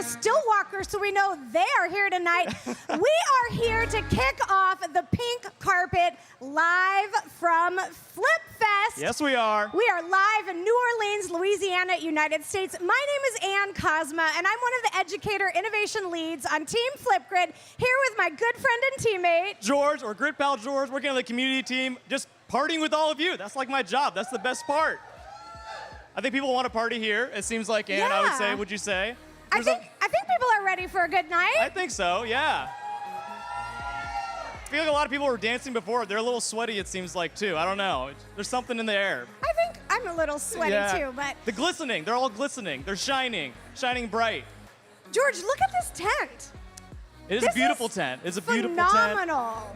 Stillwalkers, so we know they are here tonight. We are here to kick off the pink carpet live from Flip Fest. Yes, we are. We are live in New Orleans, Louisiana, United States. My name is Ann Cosma, and I'm one of the educator innovation leads on Team Flipgrid, here with my good friend and teammate, George, or Grid Pal George, working on the community team, just partying with all of you. That's like my job. That's the best part. I think people want to party here. It seems like, Ann, I would say. Would you say? I think people are ready for a good night. I think so, yeah. I feel like a lot of people were dancing before. They're a little sweaty, it seems like, too. I don't know. There's something in the air. I think I'm a little sweaty, too, but... The glistening. They're all glistening. They're shining bright. George, look at this tent. It is a beautiful tent. It's a beautiful tent. Phenomenal.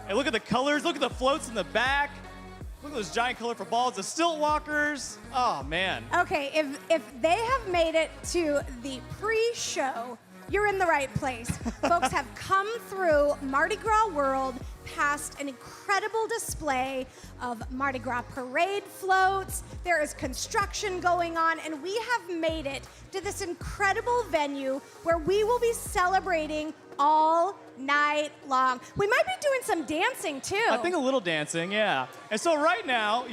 And look at the colors. Look at the floats in the back. Look at those giant colorful balls. The Stillwalkers. Oh, man. Okay, if they have made it to the pre-show, you're in the right place. Folks have come through Mardi Gras World past an incredible display of Mardi Gras parade floats. There is construction going on, and we have made it to this incredible venue where we will be celebrating all night long. We might be doing some dancing too. I think a little dancing, yeah. And so right now,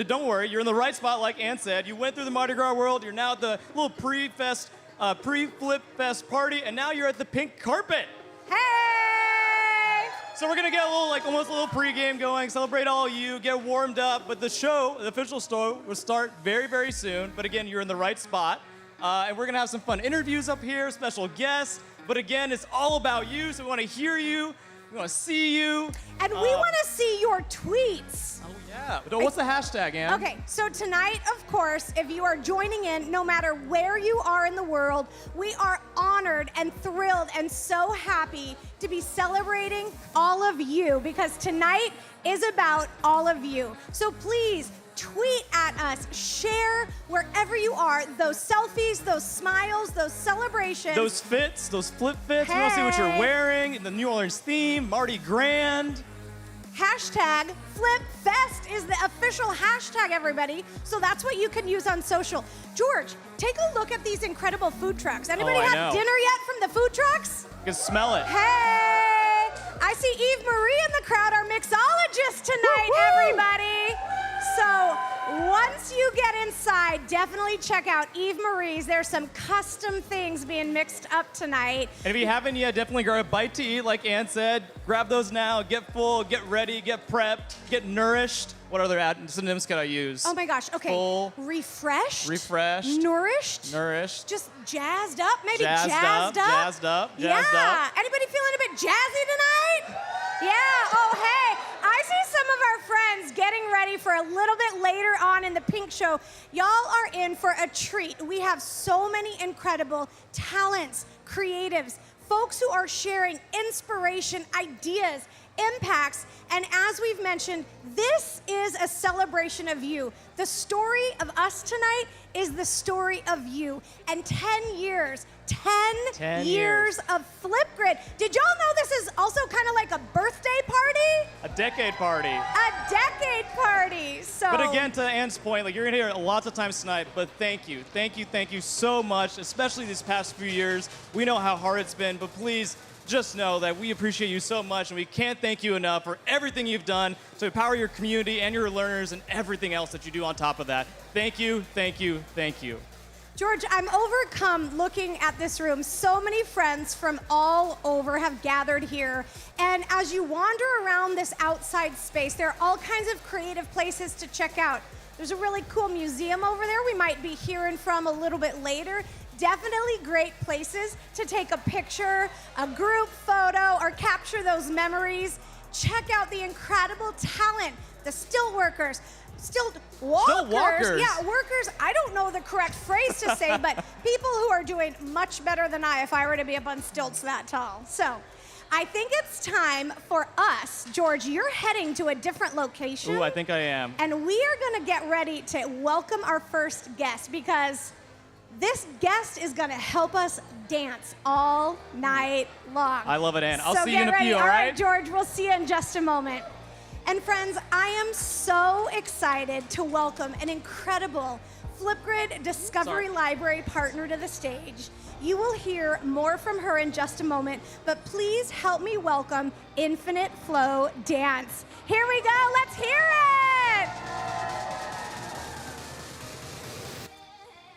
don't worry, you're in the right spot, like Ann said. You went through the Mardi Gras World. You're now at the little pre-Flip Fest party, and now you're at the pink carpet. Hey! So we're gonna get a little, almost a little pregame going, celebrate all of you, get warmed up. But the show, the official show, will start very, very soon. But again, you're in the right spot. And we're gonna have some fun interviews up here, special guests. But again, it's all about you, so we want to hear you, we want to see you. And we want to see your tweets. Oh, yeah. What's the hashtag, Ann? Okay, so tonight, of course, if you are joining in, no matter where you are in the world, we are honored and thrilled and so happy to be celebrating all of you, because tonight is about all of you. So please, tweet at us, share wherever you are, those selfies, those smiles, those celebrations. Those fits, those flip fits. We want to see what you're wearing, the New Orleans theme, Mardi Grand. Hashtag FlipFest is the official hashtag, everybody. So that's what you can use on social. George, take a look at these incredible food trucks. Anybody have dinner yet from the food trucks? You can smell it. Hey, I see Eve Marie in the crowd, our mixologist tonight, everybody. So once you get inside, definitely check out Eve Marie's. There's some custom things being mixed up tonight. And if you haven't yet, definitely grab a bite to eat, like Ann said. Grab those now, get full, get ready, get prepped, get nourished. What other synonyms can I use? Oh my gosh, okay. Full. Refreshed. Refreshed. Nourished. Nourished. Just jazzed up, maybe jazzed up. Jazzed up. Yeah. Anybody feeling a bit jazzy tonight? Yeah. Oh, hey. I see some of our friends getting ready for a little bit later on in the Pink Show. Y'all are in for a treat. We have so many incredible talents, creatives, folks who are sharing inspiration, ideas, impacts, and as we've mentioned, this is a celebration of you. The story of us tonight is the story of you. And 10 years, 10 years of Flipgrid. Did y'all know this is also kind of like a birthday party? A decade party. A decade party, so. But again, to Ann's point, you're gonna hear it lots of times tonight, but thank you so much, especially these past few years. We know how hard it's been, but please, just know that we appreciate you so much, and we can't thank you enough for everything you've done to empower your community and your learners and everything else that you do on top of that. Thank you, thank you, thank you. George, I'm overcome looking at this room. So many friends from all over have gathered here. And as you wander around this outside space, there are all kinds of creative places to check out. There's a really cool museum over there we might be hearing from a little bit later. Definitely great places to take a picture, a group photo, or capture those memories. Check out the incredible talent, the Stillwalkers. Stillwalkers. Yeah, workers. I don't know the correct phrase to say, but people who are doing much better than I if I were to be up on stilts that tall. So I think it's time for us. George, you're heading to a different location. Ooh, I think I am. And we are going to get ready to welcome our first guest, because this guest is going to help us dance all night long. I love it, Ann. I'll see you in a ready. few, all right? All right, George, we'll see you in just a moment. And friends, I am so excited to welcome an incredible Flipgrid Discovery Library partner to the stage. You will hear more from her in just a moment, but please help me welcome Infinite Flow Dance. Here we go, let's hear it!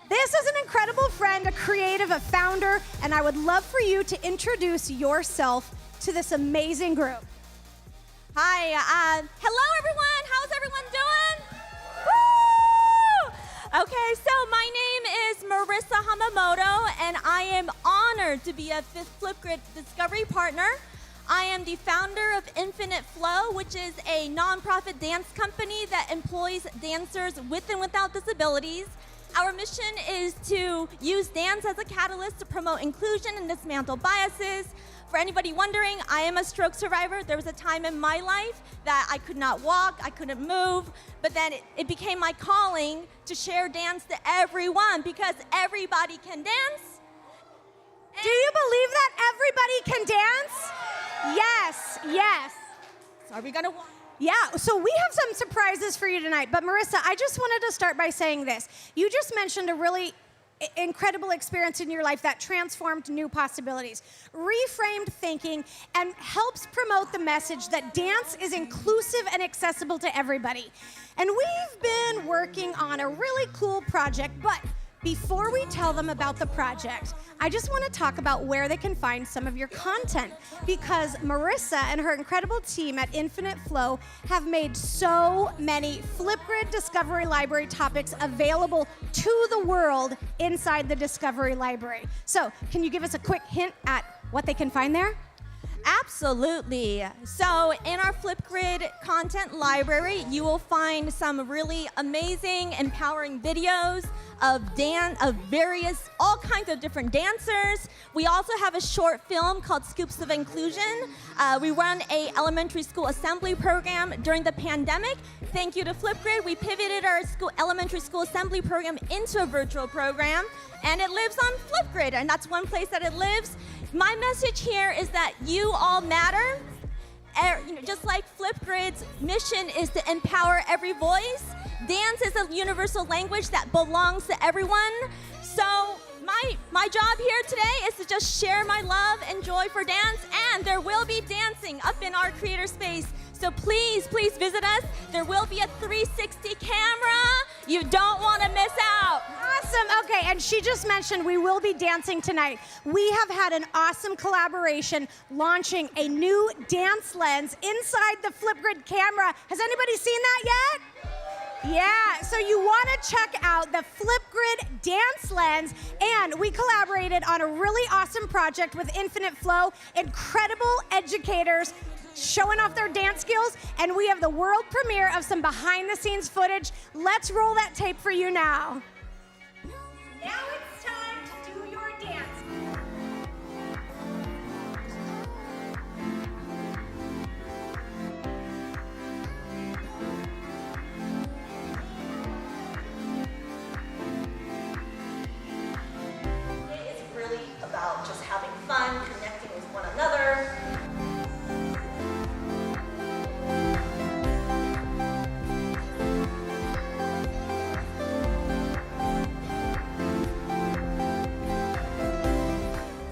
This is an incredible friend, a creative, a founder, and I would love for you to introduce yourself to this amazing group. Hi, hello everyone, how's everyone doing? Woo! Okay, so my name is Marissa Hamamoto, and I am honored to be a Flipgrid Discovery partner. I am the founder of Infinite Flow, which is a nonprofit dance company that employs dancers with and without disabilities. Our mission is to use dance as a catalyst to promote inclusion and dismantle biases. For anybody wondering, I am a stroke survivor. There was a time in my life that I could not walk, I couldn't move, but then it became my calling to share dance to everyone because everybody can dance. Do you believe that everybody can dance? Yes, yes. So are we gonna walk? Yeah, so we have some surprises for you tonight. But Marissa, I just wanted to start by saying this. You just mentioned a really incredible experience in your life that transformed new possibilities, reframed thinking, and helps promote the message that dance is inclusive and accessible to everybody. And we've been working on a really cool project, but before we tell them about the project, I just want to talk about where they can find some of your content, because Marissa and her incredible team at Infinite Flow have made so many Flipgrid Discovery Library topics available to the world inside the Discovery Library. So, can you give us a quick hint at what they can find there? Absolutely. So in our Flipgrid content library, you will find some really amazing, empowering videos of various, all kinds of different dancers. We also have a short film called Scoops of Inclusion. We run a elementary school assembly program during the pandemic. Thank you to Flipgrid, we pivoted our elementary school assembly program into a virtual program, and it lives on Flipgrid, and that's one place that it lives. My message here is that you all matter. Just like Flipgrid's mission is to empower every voice, dance is a universal language that belongs to everyone. So my job here today is to just share my love and joy for dance, and there will be dancing up in our creator space. So please, please visit us. There will be a 360 camera. You don't want to miss out. Awesome. Okay, and she just mentioned we will be dancing tonight. We have had an awesome collaboration launching a new dance lens inside the Flipgrid camera. Has anybody seen that yet? Yeah, so you want to check out the Flipgrid Dance Lens, and we collaborated on a really awesome project with Infinite Flow, incredible educators showing off their dance skills, and we have the world premiere of some behind-the-scenes footage. Let's roll that tape for you now. Now it's time to do your dance. It is really about just having fun, connecting with one another.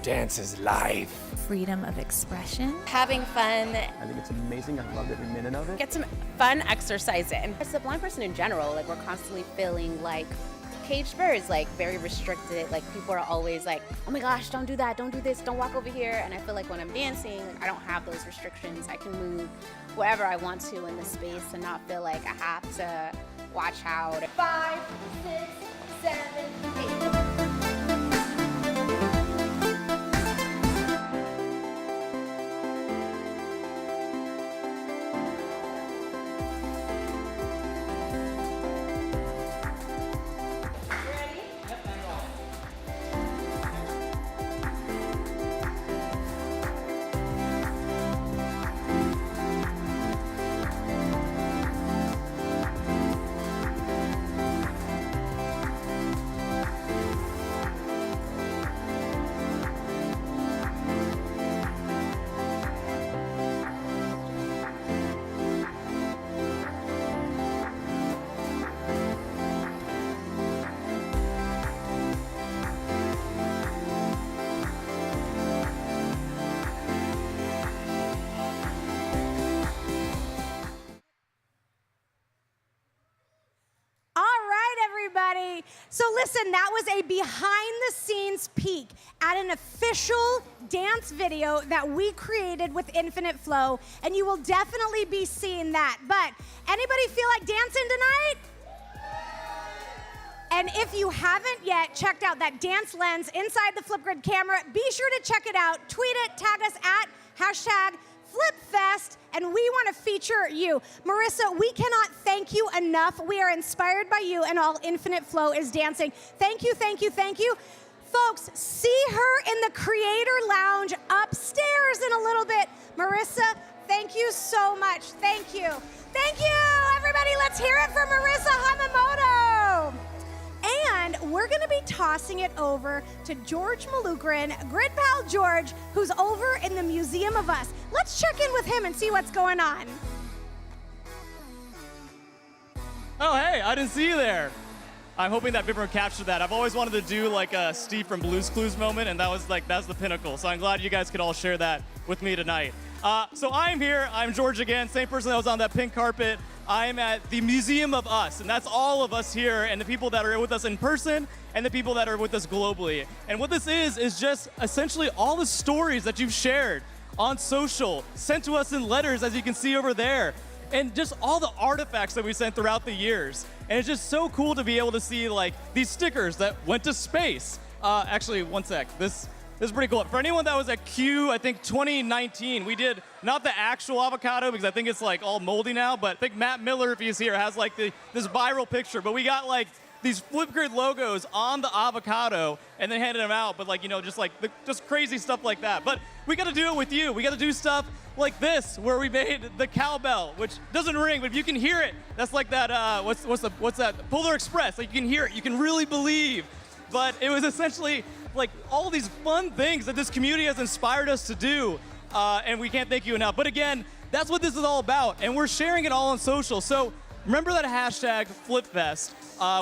Dance is life. Freedom of expression. Having fun, I think it's amazing. I loved every minute of it. get some fun exercise in. As a blind person in general, like we're constantly feeling like caged birds, like very restricted. Like people are always like, oh my gosh, don't do that, don't do this, don't walk over here. And I feel like when I'm dancing, like, I don't have those restrictions. I can move wherever I want to in the space and not feel like I have to watch out. 5, 6, 7, 8. everybody. So listen, that was a behind-the-scenes peek at an official dance video that we created with Infinite Flow, and you will definitely be seeing that. But anybody feel like dancing tonight? And if you haven't yet checked out that dance lens inside the Flipgrid camera, be sure to check it out. Tweet it, tag us at #FlipFest, and we want to feature you. Marissa, we cannot thank you enough. We are inspired by you, and all Infinite Flow is dancing. Thank you, thank you, thank you. Folks, see her in the Creator Lounge upstairs in a little bit. Marissa, thank you so much. Thank you. Thank you, everybody. Let's hear it for Marissa Hamamoto. And we're going to be tossing it over to George Malukrin, Grid Pal George, who's over in the Museum of Us. Let's check in with him and see what's going on. Oh, hey, I didn't see you there. I'm hoping that Vibram captured that. I've always wanted to do like a Steve from Blue's Clues moment, and that's the pinnacle. So I'm glad you guys could all share that with me tonight. So I'm here. I'm George again, same person that was on that pink carpet. I am at the Museum of Us, and that's all of us here, and the people that are with us in person, and the people that are with us globally. And what this is just essentially all the stories that you've shared on social, sent to us in letters, as you can see over there, and just all the artifacts that we sent throughout the years. And it's just so cool to be able to see like these stickers that went to space. Actually, one sec. This is pretty cool. For anyone that was at Q, I think 2019, we did not the actual avocado because I think it's like all moldy now, but I think Matt Miller, if he's here, has like this viral picture. But we got like these Flipgrid logos on the avocado and then handed them out. But like, you know, just crazy stuff like that. But we got to do it with you. We got to do stuff like this, where we made the cowbell, which doesn't ring, but if you can hear it, that's like that, what's that? Polar Express. Like you can hear it, you can really believe. But it was essentially like all these fun things that this community has inspired us to do, and we can't thank you enough. But again, that's what this is all about, and we're sharing it all on social. So remember that hashtag FlipFest.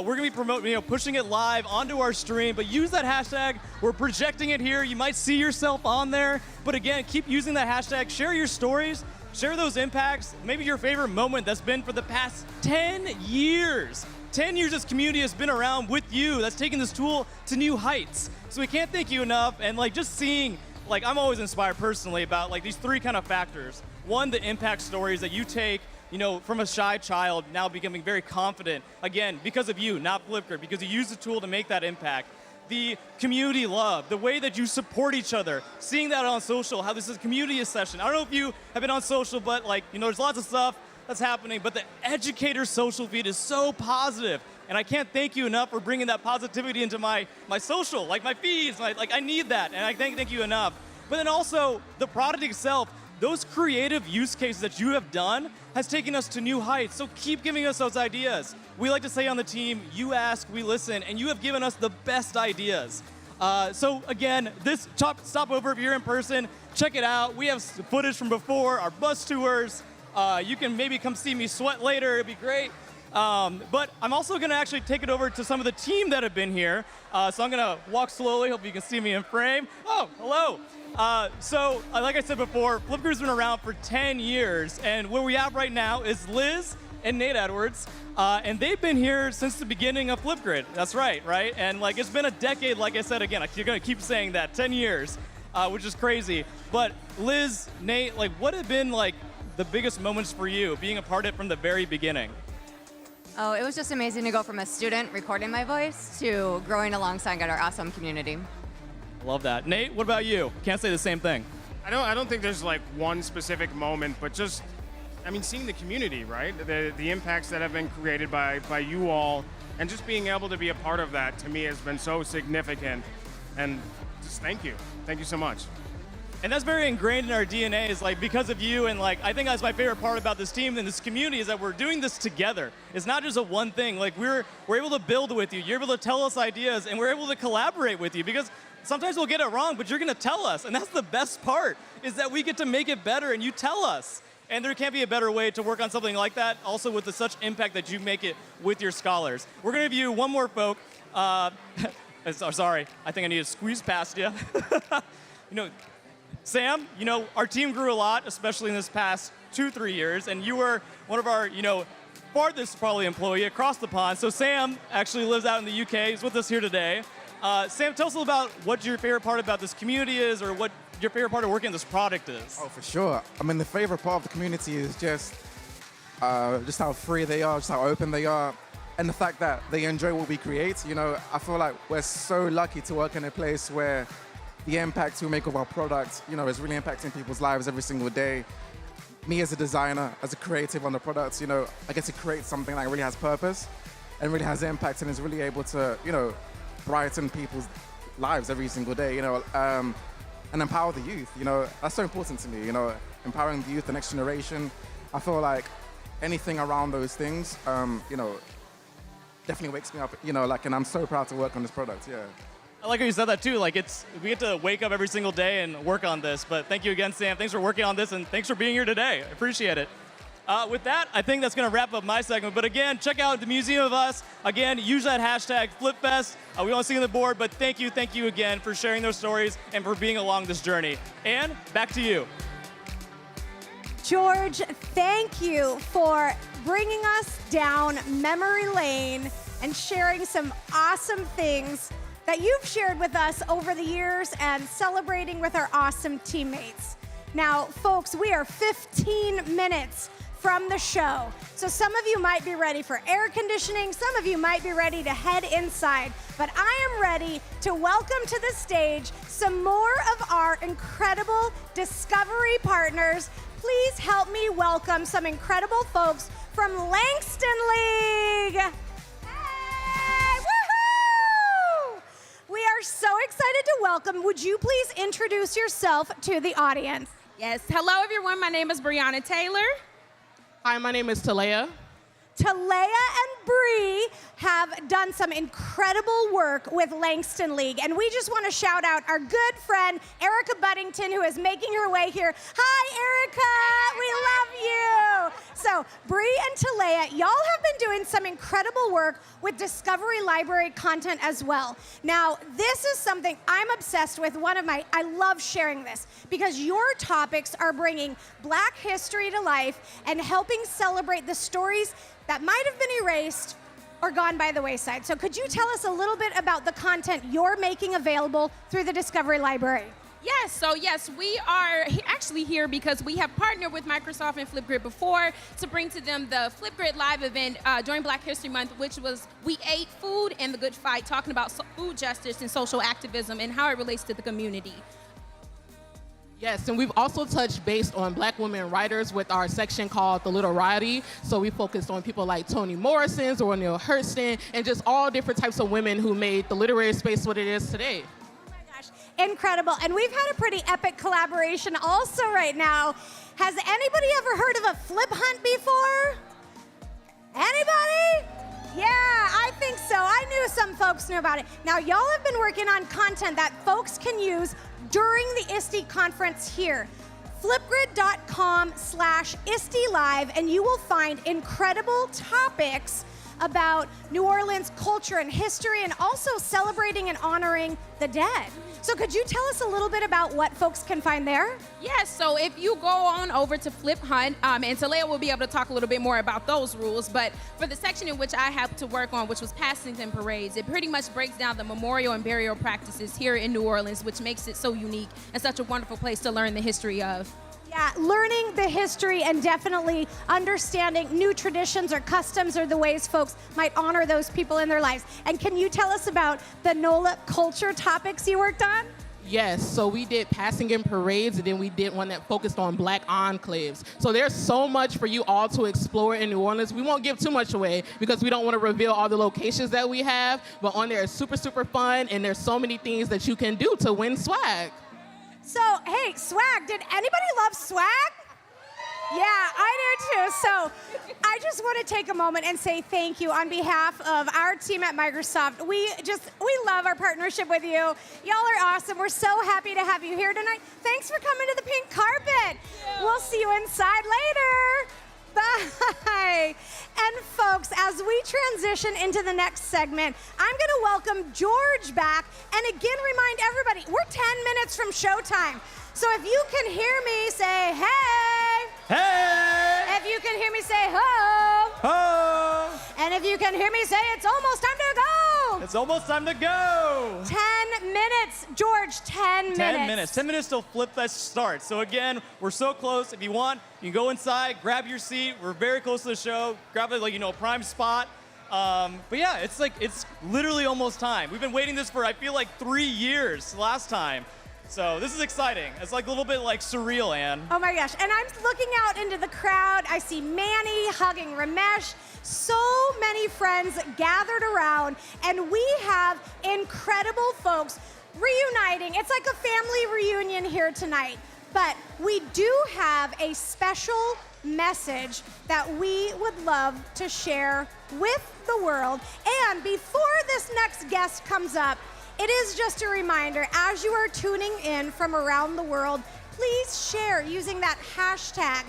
We're gonna be promoting, pushing it live onto our stream, but use that hashtag. We're projecting it here. You might see yourself on there, but again, keep using that hashtag. Share your stories, share those impacts, maybe your favorite moment that's been for the past 10 years. 10 years this community has been around with you. That's taken this tool to new heights. So we can't thank you enough. And like just seeing, like I'm always inspired personally about like these three kind of factors. One, the impact stories that you take, from a shy child now becoming very confident, again, because of you, not Flipgrid, because you use the tool to make that impact. The community love, the way that you support each other, seeing that on social, how this is a community session. I don't know if you have been on social, but like, there's lots of stuff that's happening, but the educator social feed is so positive. And I can't thank you enough for bringing that positivity into my social, like my feeds, I need that, and I can't thank you enough. But then also, the product itself, those creative use cases that you have done has taken us to new heights, so keep giving us those ideas. We like to say on the team, you ask, we listen, and you have given us the best ideas. So again, this stopover, if you're in person, check it out. We have footage from before, our bus tours. You can maybe come see me sweat later, it'd be great. But I'm also gonna actually take it over to some of the team that have been here. So I'm gonna walk slowly, hope you can see me in frame. Oh, hello. So, like I said before, Flipgrid's been around for 10 years, and where we have right now is Liz and Nate Edwards, and they've been here since the beginning of Flipgrid. That's right? And like, it's been a decade, like I said again, you're gonna keep saying that, 10 years, which is crazy. But Liz, Nate, like, what have been like the biggest moments for you, being a part of it from the very beginning? Oh, it was just amazing to go from a student recording my voice to growing alongside our awesome community. Love that. Nate, what about you? Can't say the same thing. I don't think there's like one specific moment, but just, seeing the community, right? The impacts that have been created by you all, and just being able to be a part of that, to me, has been so significant. And just thank you. Thank you so much. And that's very ingrained in our DNA, is like because of you, and like I think that's my favorite part about this team and this community, is that we're doing this together. It's not just a one thing. Like we're able to build with you. You're able to tell us ideas, and we're able to collaborate with you, because sometimes we'll get it wrong, but you're gonna tell us, and that's the best part, is that we get to make it better and you tell us. And there can't be a better way to work on something like that, also with the such impact that you make it with your scholars. We're gonna give you one more folk. Sorry, I think I need to squeeze past you. Sam, our team grew a lot, especially in this past 2-3 years, and you were one of our, farthest probably employee across the pond. So Sam actually lives out in the UK. He's with us here today. Sam, tell us a little about what your favorite part about this community is, or what your favorite part of working on this product is. Oh, for sure. I mean, the favorite part of the community is just how free they are, just how open they are, and the fact that they enjoy what we create. You know, I feel like we're so lucky to work in a place where the impact we make of our product, you know, is really impacting people's lives every single day. Me as a designer, as a creative on the products, you know, I get to create something that really has purpose and really has impact and is really able to, you know, brighten people's lives every single day, you know, and empower the youth. You know, that's so important to me, you know, empowering the youth, the next generation. I feel like anything around those things, you know, definitely wakes me up, you know, like, and I'm so proud to work on this product, yeah. I like how you said that too. Like, we get to wake up every single day and work on this. But thank you again, Sam. Thanks for working on this, and thanks for being here today. I appreciate it. With that, I think that's going to wrap up my segment. But again, check out the Museum of Us. Again, use that hashtag FlipFest. We won't see you on the board, but thank you again for sharing those stories and for being along this journey. Ann, back to you. George, thank you for bringing us down memory lane and sharing some awesome things that you've shared with us over the years and celebrating with our awesome teammates. Now, folks, we are 15 minutes from the show. So some of you might be ready for air conditioning, some of you might be ready to head inside, but I am ready to welcome to the stage some more of our incredible Discovery partners. Please help me welcome some incredible folks from Langston League. Hey, woohoo! We are so excited to welcome. Would you please introduce yourself to the audience? Yes. Hello, everyone. My name is Brianna Taylor. Hi, my name is Talea. Talea and Bree have done some incredible work with Langston League, and we just want to shout out our good friend Erica Buddington, who is making her way here. Hi, Erica! We love you! So, Bree and Talea, y'all have been doing some incredible work with Discovery Library content as well. Now, this is something I'm obsessed with. I love sharing this because your topics are bringing Black history to life and helping celebrate the stories that might have been erased or gone by the wayside. So could you tell us a little bit about the content you're making available through the Discovery Library? Yes, so yes, we are actually here because we have partnered with Microsoft and Flipgrid before to bring to them the Flipgrid Live event during Black History Month, which was We Ate Food and the Good Fight, talking about food justice and social activism and how it relates to the community. Yes, and we've also touched base on Black women writers with our section called The Literati. So we focused on people like Toni Morrison, Zora Neale Hurston, and just all different types of women who made the literary space what it is today. Oh my gosh, incredible. And we've had a pretty epic collaboration also right now. Has anybody ever heard of a flip hunt before? Anybody? Yeah, I think so. I knew some folks knew about it. Now, y'all have been working on content that folks can use during the ISTE conference here. Flipgrid.com/ISTE Live, and you will find incredible topics about New Orleans culture and history, and also celebrating and honoring the dead. So could you tell us a little bit about what folks can find there? Yes, so if you go on over to Flip Hunt, and Talea will be able to talk a little bit more about those rules, but for the section in which I have to work on, which was Passington Parades, it pretty much breaks down the memorial and burial practices here in New Orleans, which makes it so unique and such a wonderful place to learn the history of. Yeah, learning the history and definitely understanding new traditions or customs or the ways folks might honor those people in their lives. And can you tell us about the NOLA culture topics you worked on? Yes, so we did Passington Parades, and then we did one that focused on Black enclaves. So there's so much for you all to explore in New Orleans. We won't give too much away because we don't want to reveal all the locations that we have, but on there is super, super fun, and there's so many things that you can do to win swag. So, hey, swag. Did anybody love swag? Yeah, I do too. So I just want to take a moment and say thank you on behalf of our team at Microsoft. We love our partnership with you. Y'all are awesome. We're so happy to have you here tonight. Thanks for coming to the pink carpet. We'll see you inside later. Bye. And folks, as we transition into the next segment, I'm going to welcome George back and again remind everybody, we're 10 minutes from showtime. So if you can hear me, say, hey. Hey! If If you can hear me say ho. Ho! And if you can hear me say it's almost time to go. It's almost time to go. 10 minutes, George, 10 minutes. 10 minutes. 10 minutes till Flip Fest starts. So again, we're so close. If you want, you can go inside, grab your seat. We're very close to the show. Grab a prime spot. But yeah, it's literally almost time. We've been waiting this for, I feel like 3 years last time. So this is exciting. It's like a little bit like surreal, Ann. Oh my gosh. And I'm looking out into the crowd. I see Manny hugging Ramesh. So many friends gathered around. And we have incredible folks reuniting. It's like a family reunion here tonight. But we do have a special message that we would love to share with the world. And before this next guest comes up, it is just a reminder, as you are tuning in from around the world, please share using that hashtag.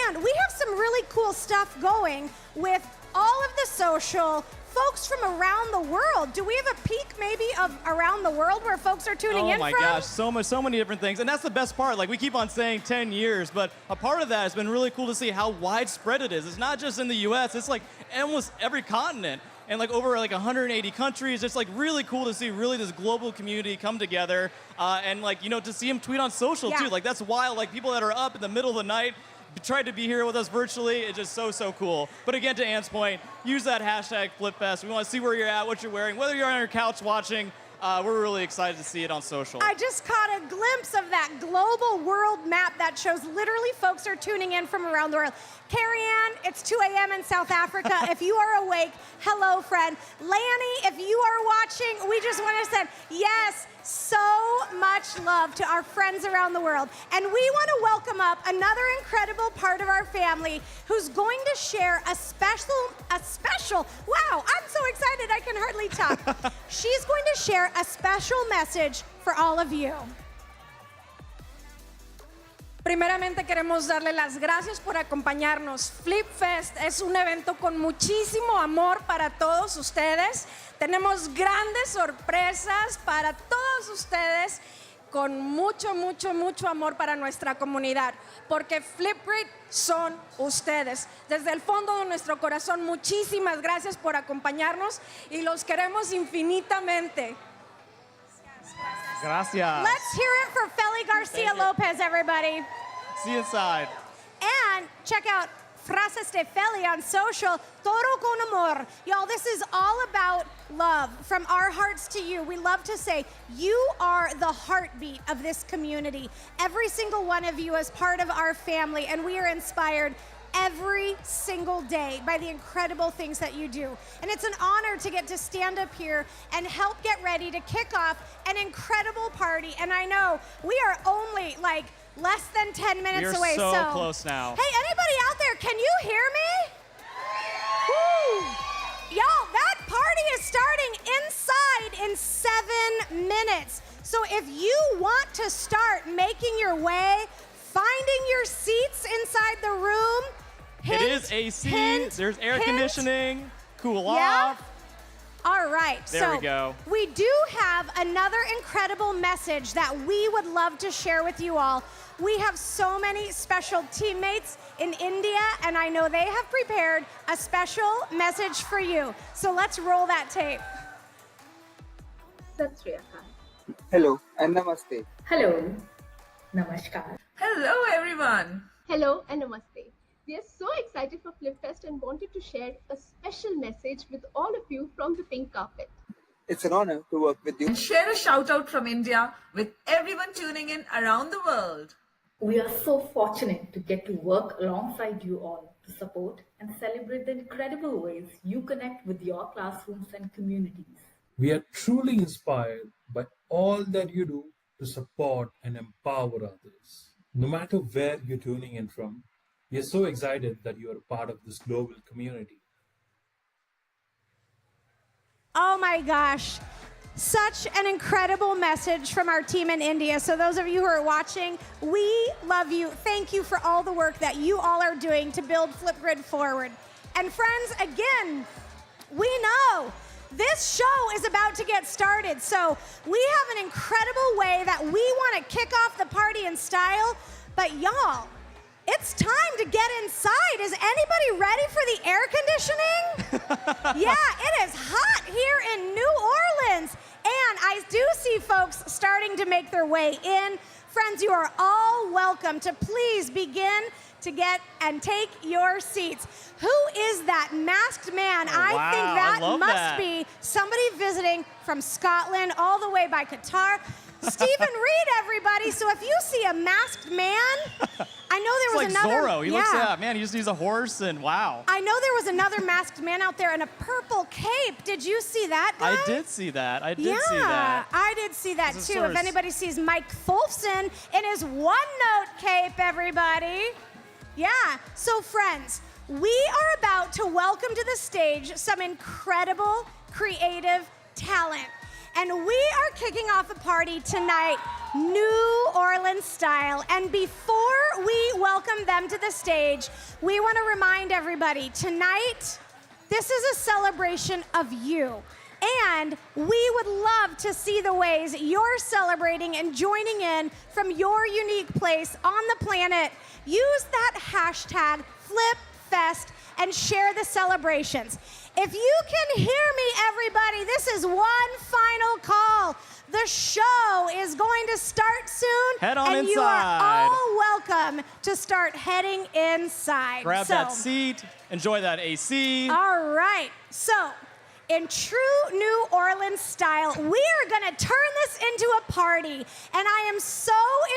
And we have some really cool stuff going with all of the social folks from around the world. Do we have a peek maybe of around the world where folks are tuning in from? Oh my gosh, so many different things. And that's the best part. Like we keep on saying 10 years, but a part of that has been really cool to see how widespread it is. It's not just in the US, it's like almost every continent. And like over like 180 countries. It's like really cool to see really this global community come together and like, to see them tweet on social too. Like that's wild. Like people that are up in the middle of the night tried to be here with us virtually. It's just so cool. But again, to Ann's point, use that hashtag FlipFest. We want to see where you're at, what you're wearing, whether you're on your couch watching. We're really excited to see it on social. I just caught a glimpse of that global world map that shows literally folks are tuning in from around the world. Carrie Ann, it's 2 a.m. in South Africa. If you are awake, hello, friend. Lanny, if you are watching, we just want to say yes, so much love to our friends around the world. And we want to welcome up another incredible part of our family who's going to share a special, wow, I'm so excited I can hardly talk. She's going to share a special message for all of you. Primeramente queremos darle las gracias por acompañarnos. Flip Fest es un evento con muchísimo amor para todos ustedes. Tenemos grandes sorpresas para todos ustedes con mucho amor para nuestra comunidad, porque Flipgrid son ustedes. Desde el fondo de nuestro corazón, muchísimas gracias por acompañarnos y los queremos infinitamente. Gracias. Let's hear it for Feli Garcia Lopez, everybody. See you inside. And check out Frases de Feli on social. Todo con amor. Y'all, this is all about love from our hearts to you. We love to say you are the heartbeat of this community. Every single one of you is part of our family, and we are inspired every single day by the incredible things that you do. And it's an honor to get to stand up here and help get ready to kick off an incredible party. And I know we are only like less than 10 minutes away. We're so close now. Hey, anybody out there, can you hear me? Woo! Y'all, that party is starting inside in 7 minutes. So if you want to start making your way, finding your seats inside the room, it is AC, there's air conditioning, cool off. All right, there we go. We do have another incredible message that we would love to share with you all. We have so many special teammates in India, and I know they have prepared a special message for you. So let's roll that tape. Sat Sri Akal. Hello and namaste. Hello. Namaskar. Hello, everyone. Hello and namaste. We are so excited for FlipFest and wanted to share a special message with all of you from the pink carpet. It's an honor to work with you. And share a shout out from India with everyone tuning in around the world. We are so fortunate to get to work alongside you all to support and celebrate the incredible ways you connect with your classrooms and communities. We are truly inspired by all that you do to support and empower others. No matter where you're tuning in from, we are so excited that you are a part of this global community. Oh my gosh. Such an incredible message from our team in India. So those of you who are watching, we love you. Thank you for all the work that you all are doing to build Flipgrid forward. And friends, again, we know this show is about to get started. So we have an incredible way that we want to kick off the party in style. But y'all, it's time to get inside. Is anybody ready for the air conditioning? Yeah, it is hot here in New Orleans. And I do see folks starting to make their way in. Friends, you are all welcome to please begin to get and take your seats. Who is that masked man? Oh, I wow, think that I love must that. be somebody visiting from Scotland all the way by Qatar. Stephen Reed, everybody. So if you see a masked man, I know there was It's like another. Zorro. He looks at man. He just needs a horse, and wow. I know there was another masked man out there in a purple cape. Did you see that, guys? I did see that. I did Yeah, see that. I did see that As a too. source. If anybody sees Mike Folfson in his one-note cape, everybody. Yeah, so friends, we are about to welcome to the stage some incredible creative talent. And we are kicking off a party tonight, New Orleans style. And before we welcome them to the stage, we want to remind everybody, tonight, this is a celebration of you. And we would love to see the ways you're celebrating and joining in from your unique place on the planet. Use that hashtag FlipFest and share the celebrations. If you can hear me, everybody, this is one final call. The show is going to start soon. Head on and inside. you are all welcome to start heading inside. Grab So- that seat. Enjoy that AC. all right. So, in true New Orleans style, we are going to turn this into a party. And I am so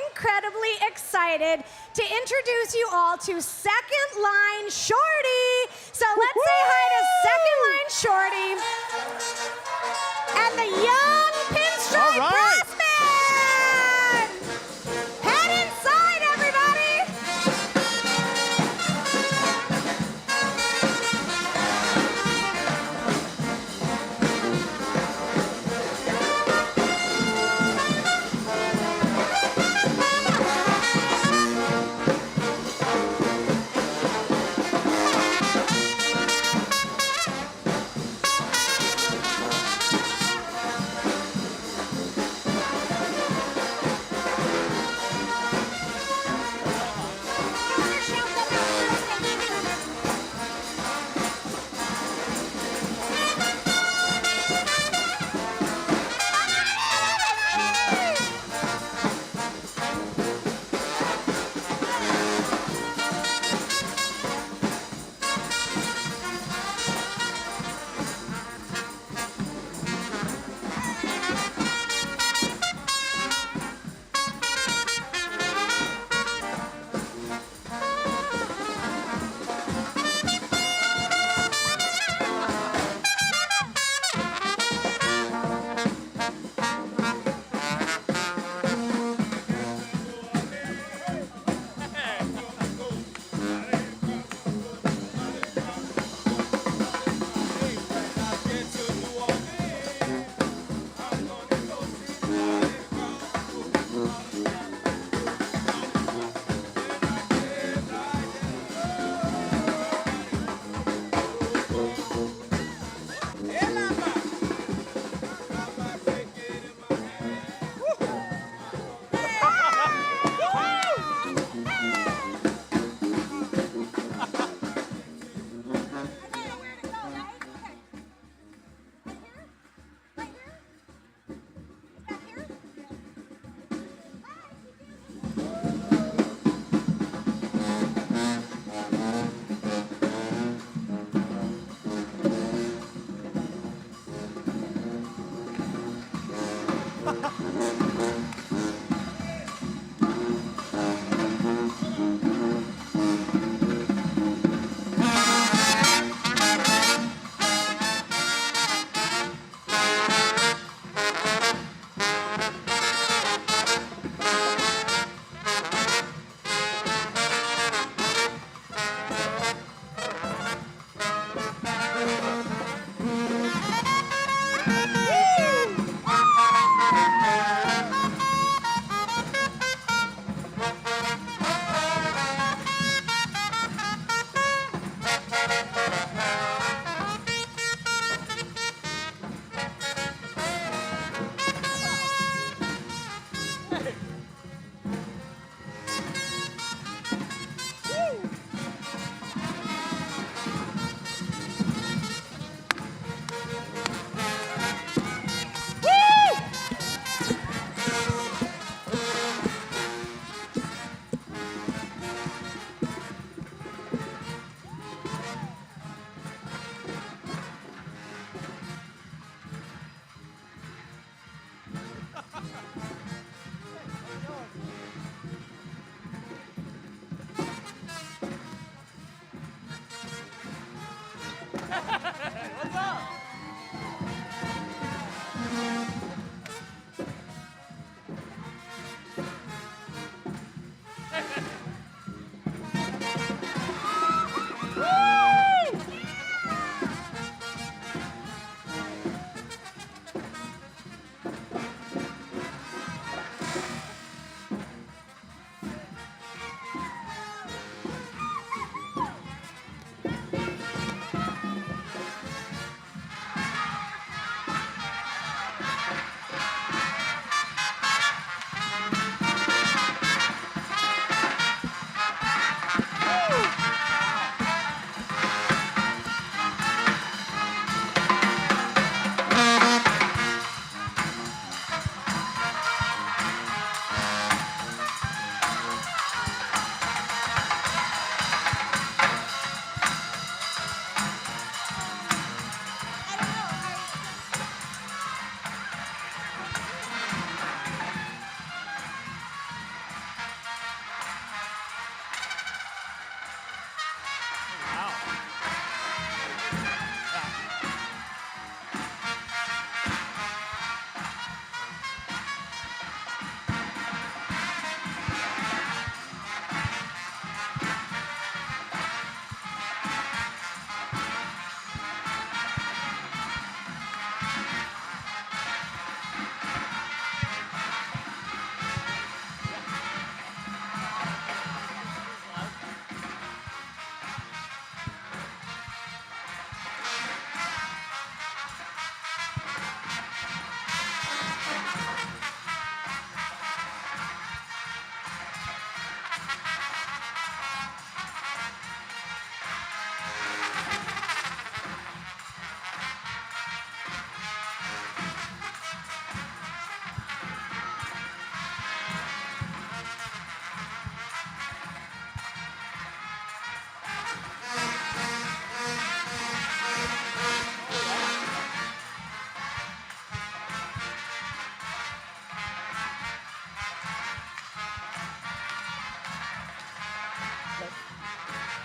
incredibly excited to introduce you all to Second Line Shorty. So let's say hi to Second Line Shorty and the young Pinstripe All right. Brass Band. Head inside, everybody.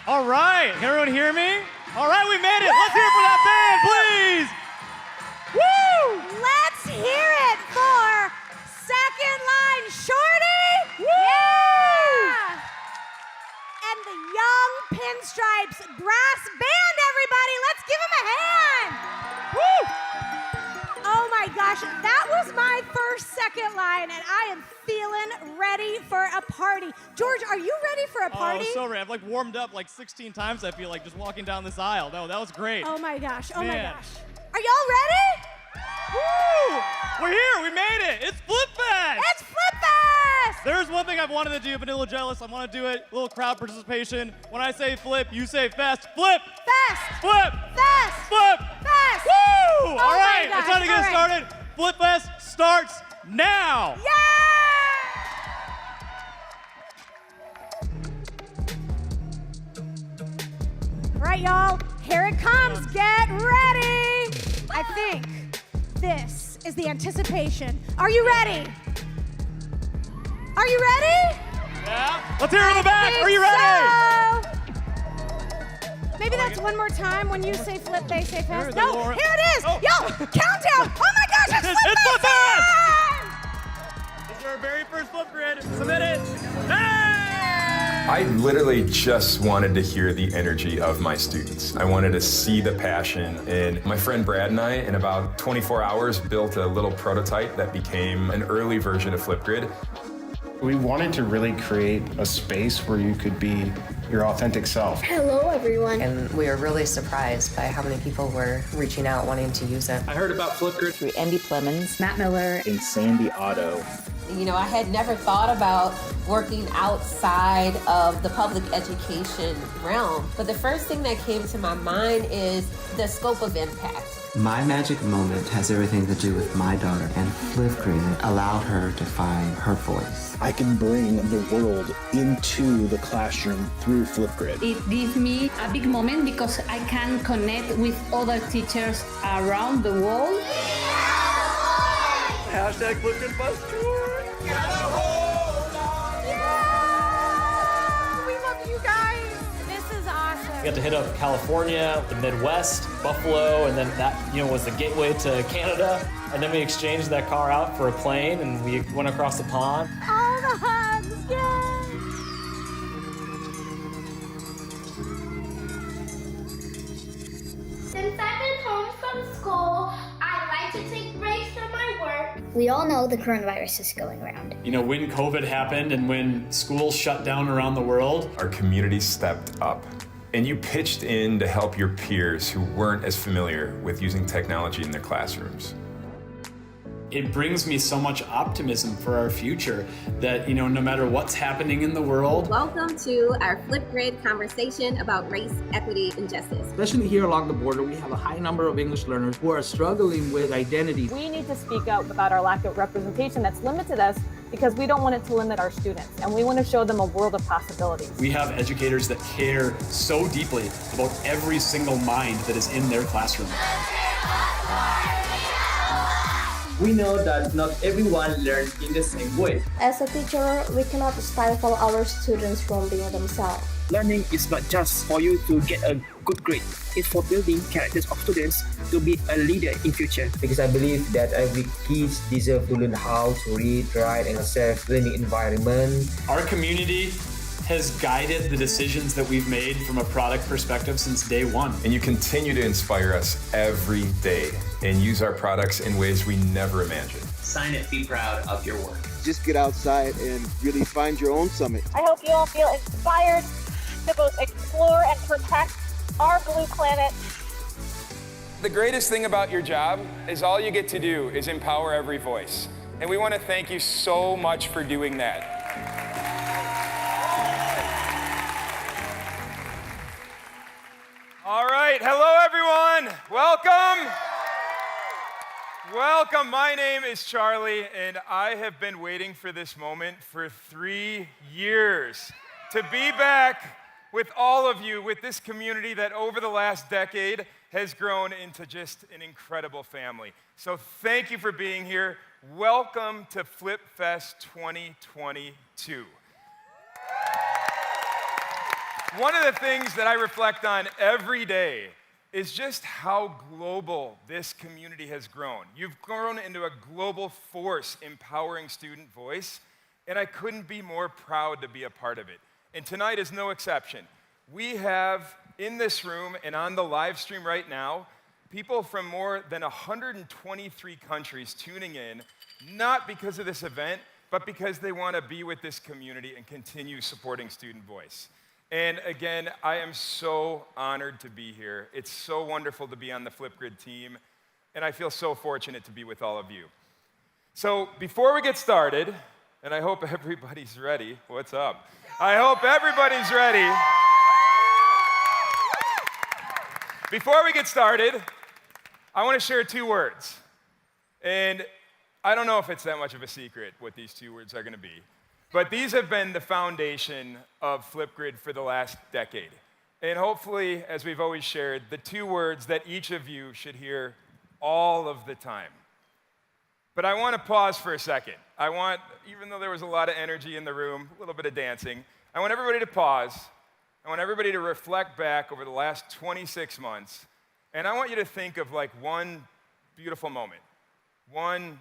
All right, can everyone hear me? All right, we made it. Let's hear it for that band, please. Woo! Let's hear it for Second Line Shorty. Woo! Yeah! And the Young Pinstripes Brass Band, everybody. Let's give them a hand. Woo! Oh my gosh, that was my first second line, and I am feeling ready for a party. George, are you ready for a party? Oh, so ready. I've like warmed up like 16 times, I feel like, just walking down this aisle. No, that was great. Oh my gosh, oh my Man. gosh. Are y'all ready? Woo! We're here, we made it. It's Flip Fest. It's Flip Fest! There's one thing I've wanted to do, but a little jealous. I want to do it, a little crowd participation. When I say flip, you say fest. Flip! Fest! Flip! Fest! Flip! Fest! Woo! Oh All right, my gosh, it's time to get all right. started. Flip Fest starts now. All right, y'all, here it comes. Get ready. I think this is the anticipation. Are you ready? Are you ready? Yeah. Let's hear it in the back. Are you ready? So. Maybe that's one more time. When you say flip, they say fast. There, No, Laura. here it is. Oh. Yo, countdown. Oh my gosh, it's It's Flip Flip Fest Fest! time! This is our very first flip grid. Submit it. Hey! I literally just wanted to hear the energy of my students. I wanted to see the passion. And my friend Brad and I, in about 24 hours, built a little prototype that became an early version of Flipgrid. We wanted to really create a space where you could be your authentic self. Hello, everyone. And we are really surprised by how many people were reaching out wanting to use it. I heard about Flipgrid through Andy Plemons, Matt Miller, and Sandy Otto. You know, I had never thought about working outside of the public education realm, but the first thing that came to my mind is the scope of impact. My magic moment has everything to do with my daughter, and Flipgrid allowed her to find her voice. I can bring the world into the classroom through Flipgrid. It gives me a big moment because I can connect with other teachers around the world. Hashtag Flipgrid Bus Tour. We love you guys. This is awesome. We got to hit up California, the Midwest, Buffalo, and then that, was the gateway to Canada. And then we exchanged that car out for a plane, and we went across the pond. All the hugs, yay! Since I've been home from school, I like to take breaks from my work. We all know the coronavirus is going around. When COVID happened and when schools shut down around the world, Our community stepped up. And you pitched in to help your peers who weren't as familiar with using technology in their classrooms. it brings me so much optimism for our future that, no matter what's happening in the world. Welcome to our Flipgrid conversation about race, equity, and justice. Especially here along the border, we have a high number of English learners who are struggling with identity. We need to speak up about our lack of representation that's limited us because we don't want it to limit our students, and we want to show them a world of possibilities. We have educators that care so deeply about every single mind that is in their classroom. We know that not everyone learns in the same way. As a teacher, we cannot stifle our students from being themselves. Learning is not just for you to get a good grade. It's for building characters of students to be a leader in future. Because I believe that every kid deserves to learn how to read, write, in a safe learning environment. Our community has guided the decisions that we've made from a product perspective since day one. And you continue to inspire us every day and use our products in ways we never imagined. Sign it, be proud of your work. Just get outside and really find your own summit. I hope you all feel inspired to both explore and protect our blue planet. The greatest thing about your job is all you get to do is empower every voice. And we want to thank you so much for doing that. All right, hello everyone. Welcome. Welcome, my name is Charlie, and I have been waiting for this moment for 3 years to be back with all of you, with this community that over the last decade has grown into just an incredible family. So thank you for being here. Welcome to Flip Fest 2022. One of the things that I reflect on every day is just how global this community has grown. You've grown into a global force empowering student voice, and I couldn't be more proud to be a part of it. And tonight is no exception. We have in this room and on the live stream right now, people from more than 123 countries tuning in, not because of this event, but because they want to be with this community and continue supporting student voice. And again, I am so honored to be here. It's so wonderful to be on the Flipgrid team, and I feel so fortunate to be with all of you. So before we get started, and I hope everybody's ready. What's up? I hope everybody's ready. Before we get started, I want to share 2 words. And I don't know if it's that much of a secret what these 2 words are going to be. But these have been the foundation of Flipgrid for the last decade. And hopefully, as we've always shared, the 2 words that each of you should hear all of the time. But I want to pause for a second. Even though there was a lot of energy in the room, a little bit of dancing, I want everybody to pause. I want everybody to reflect back over the last 26 months. And I want you to think of like one beautiful moment, one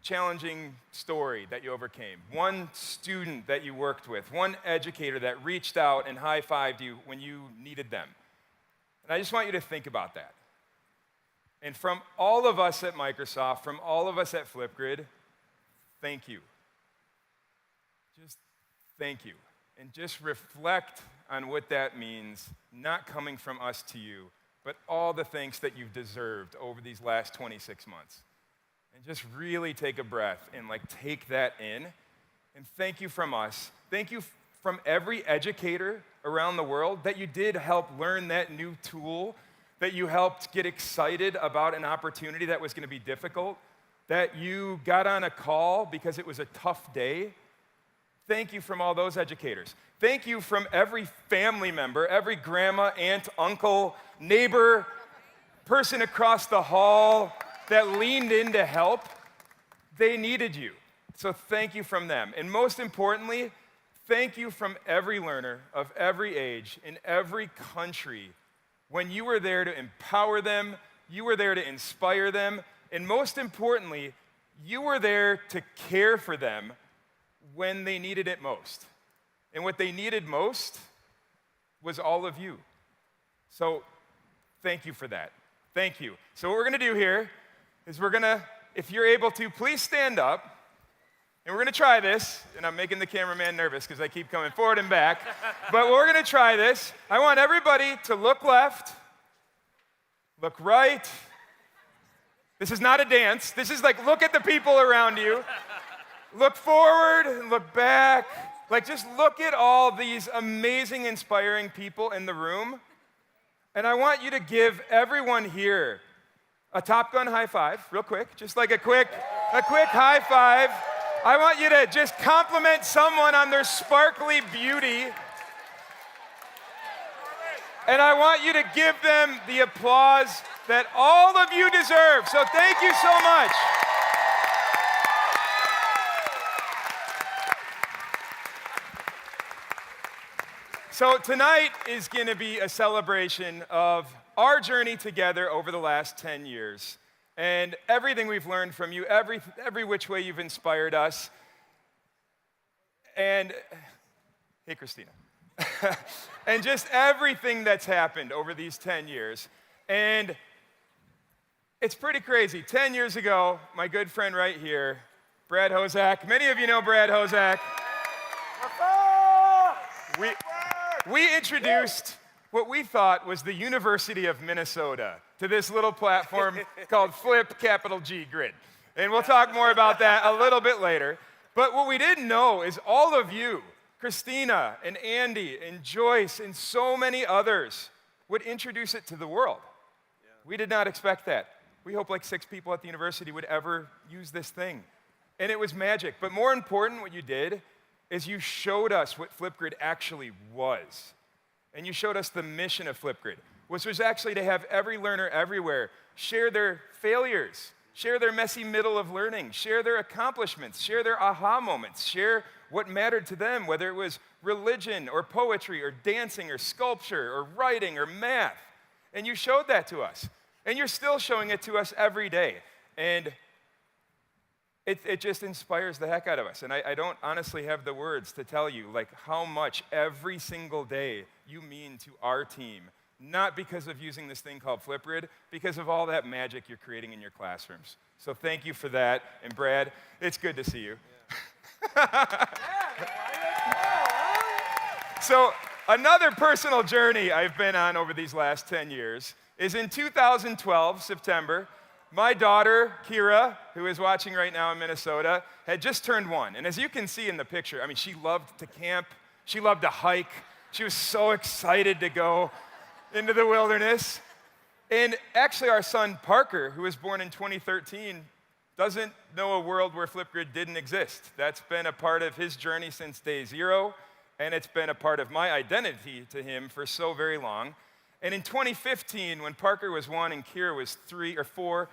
challenging story that you overcame, one student that you worked with, one educator that reached out and high-fived you when you needed them. And I just want you to think about that. And from all of us at Microsoft, from all of us at Flipgrid, thank you. Just thank you. And just reflect on what that means, not coming from us to you, but all the thanks that you've deserved over these last 26 months. And just really take a breath and take that in. And thank you from us. Thank you from every educator around the world that you did help learn that new tool, that you helped get excited about an opportunity that was going to be difficult, that you got on a call because it was a tough day. Thank you from all those educators. Thank you from every family member, every grandma, aunt, uncle, neighbor, person across the hall that leaned in to help. They needed you. So thank you from them. And most importantly, thank you from every learner of every age in every country when you were there to empower them, you were there to inspire them, and most importantly, you were there to care for them when they needed it most. And what they needed most was all of you. So thank you for that. Thank you. So what we're going to do here is if you're able to, please stand up. And we're going to try this. And I'm making the cameraman nervous because I keep coming forward and back. But we're going to try this. I want everybody to look left, look right. This is not a dance. This is look at the people around you. Look forward and look back. Just look at all these amazing, inspiring people in the room. And I want you to give everyone here a Top Gun high five, real quick. Just a quick high five. I want you to just compliment someone on their sparkly beauty. And I want you to give them the applause that all of you deserve. So thank you so much. So tonight is going to be a celebration of our journey together over the last 10 years. And everything we've learned from you, every which way you've inspired us. And, hey, Christina. And just everything that's happened over these 10 years. And it's pretty crazy. 10 years ago, my good friend right here, Brad Hozak. Many of you know Brad Hozak. We introduced what we thought was the University of Minnesota to this little platform called Flip Capital G Grid. And we'll talk more about that a little bit later. But what we didn't know is all of you, Christina and Andy and Joyce and so many others, would introduce it to the world. Yeah. We did not expect that. We hope 6 people at the university would ever use this thing. And it was magic. But more important, what you did is you showed us what Flipgrid actually was. And you showed us the mission of Flipgrid, which was actually to have every learner everywhere share their failures Share their messy middle of learning. Share their accomplishments. Share their aha moments. Share what mattered to them, whether it was religion or poetry or dancing or sculpture or writing or math. And you showed that to us. And you're still showing it to us every day. And it just inspires the heck out of us. And I don't honestly have the words to tell you like how much every single day you mean to our team. Not because of using this thing called Flipgrid, because of all that magic you're creating in your classrooms. So thank you for that. And Brad, it's good to see you. So another personal journey I've been on over these last 10 years is in 2012, September, my daughter, Kira, who is watching right now in Minnesota, had just turned 1. And as you can see in the picture, I mean, she loved to camp. She loved to hike. She was so excited to go into the wilderness. And actually, our son, Parker, who was born in 2013, doesn't know a world where Flipgrid didn't exist. That's been a part of his journey since day 0, and it's been a part of my identity to him for so very long. And in 2015, when Parker was 1 and Kira was 3 or 4,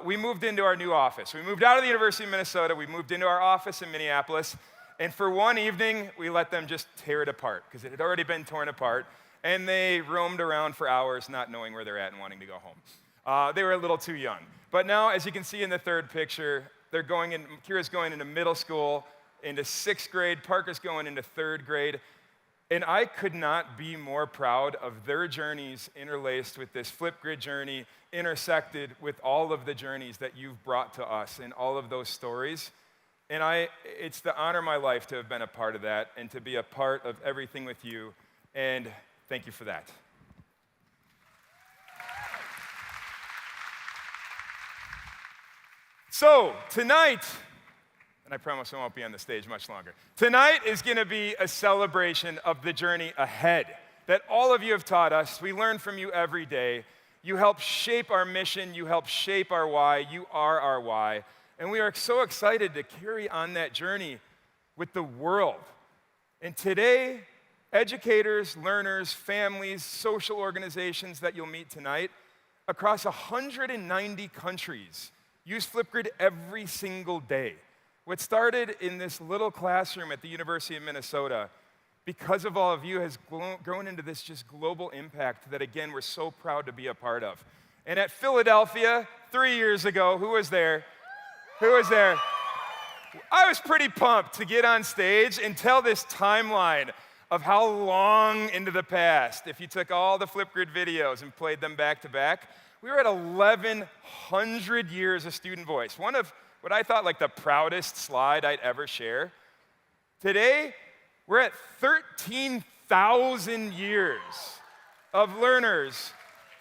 we moved into our new office. We moved out of the University of Minnesota. We moved into our office in Minneapolis. And for one evening, we let them just tear it apart, because it had already been torn apart. And they roamed around for hours, not knowing where they're at and wanting to go home. They were a little too young. But now, as you can see in the third picture, Kira's going into middle school, into 6th grade, Parker's going into 3rd grade. And I could not be more proud of their journeys interlaced with this Flipgrid journey, intersected with all of the journeys that you've brought to us and all of those stories. And it's the honor of my life to have been a part of that and to be a part of everything with you. And thank you for that. So, tonight, and I promise I won't be on the stage much longer. Tonight is going to be a celebration of the journey ahead that all of you have taught us. We learn from you every day. You help shape our mission. You help shape our why. You are our why. And we are so excited to carry on that journey with the world. And today, educators, learners, families, social organizations that you'll meet tonight across 190 countries use Flipgrid every single day. What started in this little classroom at the University of Minnesota, because of all of you, has grown into this just global impact that, again, we're so proud to be a part of. And at Philadelphia, 3 years ago, who was there? Who was there? I was pretty pumped to get on stage and tell this timeline of how long into the past, if you took all the Flipgrid videos and played them back to back, we were at 1,100 years of student voice. One of what I thought like the proudest slide I'd ever share. Today, we're at 13,000 years of learners,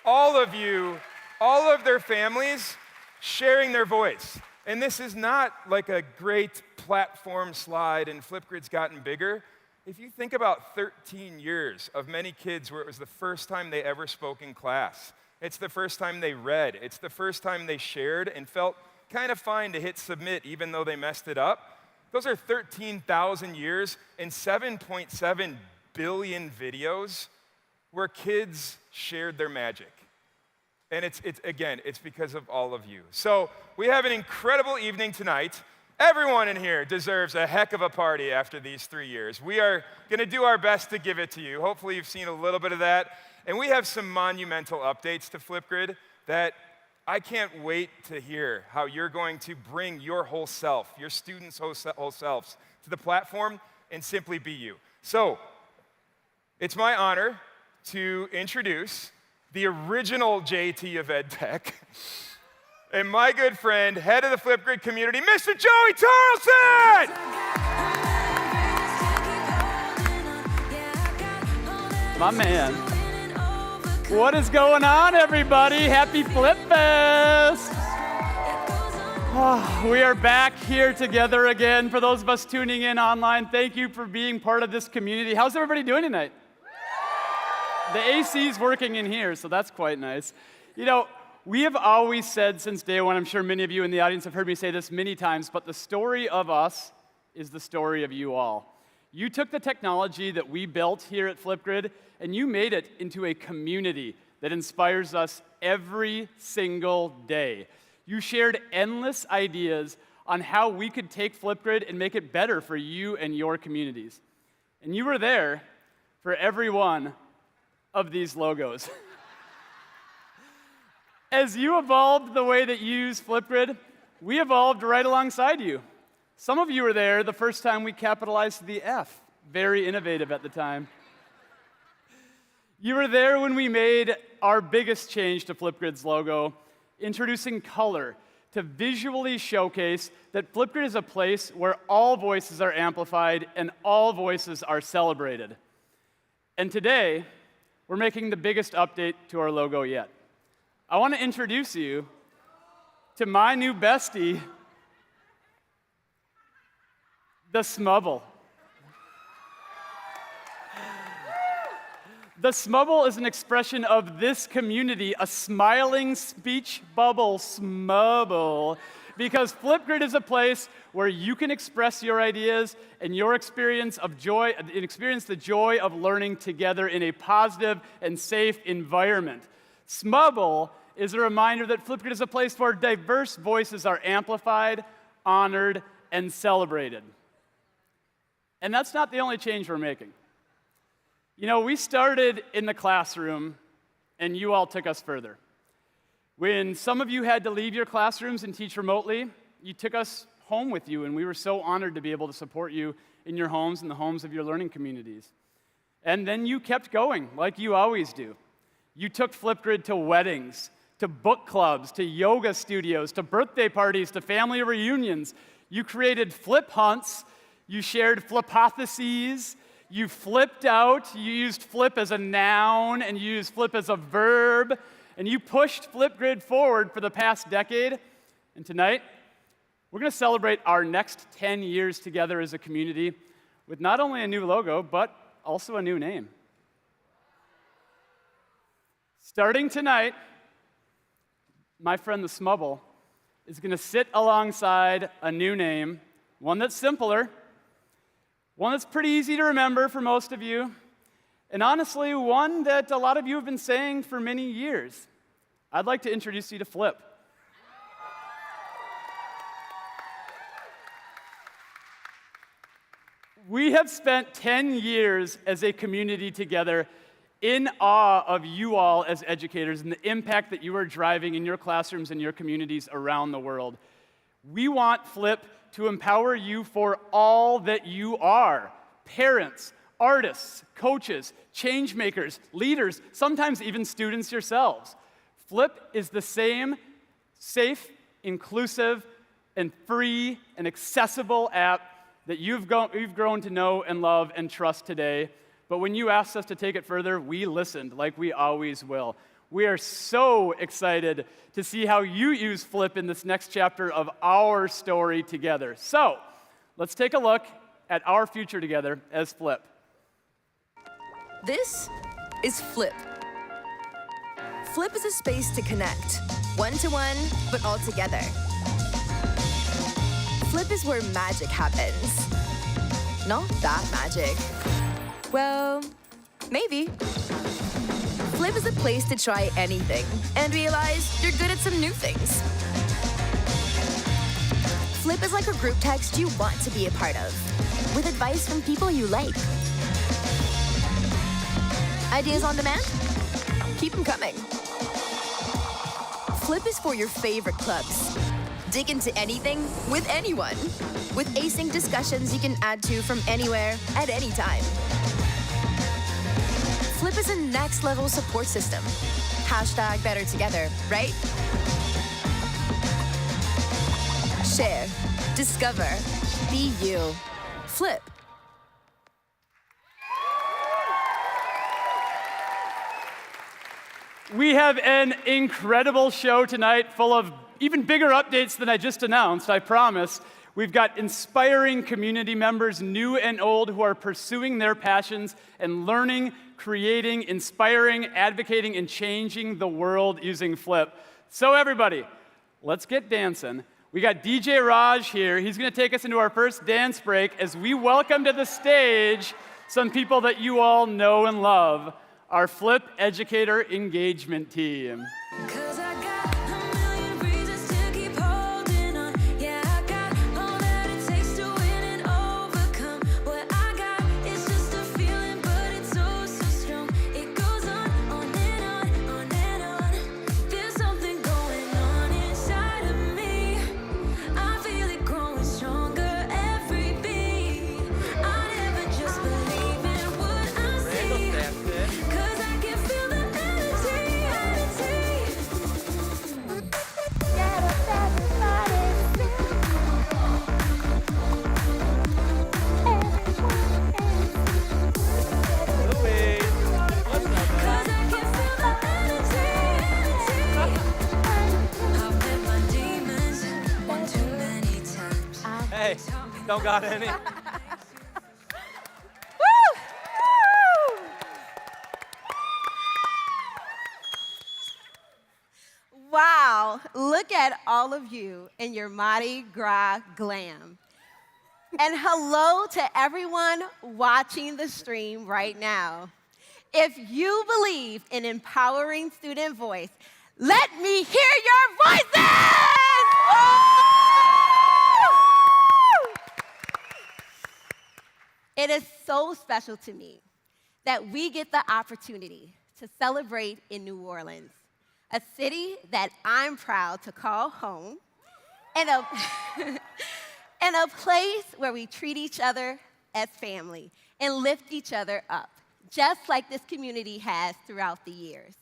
all of you, all of their families sharing their voice. And this is not like a great platform slide and Flipgrid's gotten bigger. If you think about 13 years of many kids where it was the first time they ever spoke in class, it's the first time they read, it's the first time they shared and felt kind of fine to hit submit even though they messed it up. Those are 13,000 years and 7.7 billion videos where kids shared their magic. And it's because of all of you. So we have an incredible evening tonight. Everyone in here deserves a heck of a party after these 3 years. We are going to do our best to give it to you. Hopefully you've seen a little bit of that. And we have some monumental updates to Flipgrid that I can't wait to hear how you're going to bring your whole self, your students' whole selves to the platform and simply be you. So it's my honor to introduce the original JT of EdTech and my good friend, head of the Flipgrid community, Mr. Joey Tarleton! My man. What is going on, everybody? Happy Flip Fest! Oh, we are back here together again. For those of us tuning in online, thank you for being part of this community. How's everybody doing tonight? The AC is working in here, so that's quite nice. You know, we have always said since day one, I'm sure many of you in the audience have heard me say this many times, but the story of us is the story of you all. You took the technology that we built here at Flipgrid, and you made it into a community that inspires us every single day. You shared endless ideas on how we could take Flipgrid and make it better for you and your communities. And you were there for every one of these logos. As you evolved the way that you use Flipgrid, we evolved right alongside you. Some of you were there the first time we capitalized the F. Very innovative at the time. You were there when we made our biggest change to Flipgrid's logo, introducing color to visually showcase that Flipgrid is a place where all voices are amplified and all voices are celebrated. And today, we're making the biggest update to our logo yet. I want to introduce you to my new bestie, the Smubble. The Smubble is an expression of this community, a smiling speech bubble, Smubble, because Flipgrid is a place where you can express your ideas and your experience of joy, and experience the joy of learning together in a positive and safe environment. Smubble is a reminder that Flipgrid is a place where diverse voices are amplified, honored, and celebrated. And that's not the only change we're making. You know, we started in the classroom, and you all took us further. When some of you had to leave your classrooms and teach remotely, you took us home with you, and we were so honored to be able to support you in your homes and the homes of your learning communities. And then you kept going, like you always do. You took Flipgrid to weddings, to book clubs, to yoga studios, to birthday parties, to family reunions. You created flip hunts. You shared flipotheses. You flipped out. You used flip as a noun, and you used flip as a verb. And you pushed Flipgrid forward for the past decade. And tonight, we're going to celebrate our next 10 years together as a community with not only a new logo, but also a new name. Starting tonight, my friend the Smubble is going to sit alongside a new name, one that's simpler, one that's pretty easy to remember for most of you, and honestly, one that a lot of you have been saying for many years. I'd like to introduce you to Flip. We have spent 10 years as a community together in awe of you all as educators and the impact that you are driving in your classrooms and your communities around the world. We want Flip to empower you for all that you are: parents, artists, coaches, change makers, leaders, sometimes even students yourselves. Flip is the same safe, inclusive, and free and accessible app that you've grown to know and love and trust today. But when you asked us to take it further, we listened, like we always will. We are so excited to see how you use Flip in this next chapter of our story together. So, let's take a look at our future together as Flip. This is Flip. Flip is a space to connect, one-to-one, but all together. Flip is where magic happens. Not that magic. Well, maybe. Flip is a place to try anything and realize you're good at some new things. Flip is like a group text you want to be a part of, with advice from people you like. Ideas on demand? Keep them coming. Flip is for your favorite clubs. Dig into anything with anyone, with async discussions you can add to from anywhere at any time. Flip is a next-level support system. Hashtag better together, right? Share, discover, be you. Flip. We have an incredible show tonight full of even bigger updates than I just announced, I promise. We've got inspiring community members, new and old, who are pursuing their passions and learning, creating, inspiring, advocating, and changing the world using Flip. So everybody, let's get dancing. We got DJ Raj here. He's going to take us into our first dance break as we welcome to the stage some people that you all know and love, our Flip Educator Engagement Team. Hey, don't got any. Wow, look at all of you in your Mardi Gras glam. And hello to everyone watching the stream right now. If you believe in empowering student voice, let me hear your voices! It is so special to me that we get the opportunity to celebrate in New Orleans, a city that I'm proud to call home, and a place where we treat each other as family and lift each other up, just like this community has throughout the years.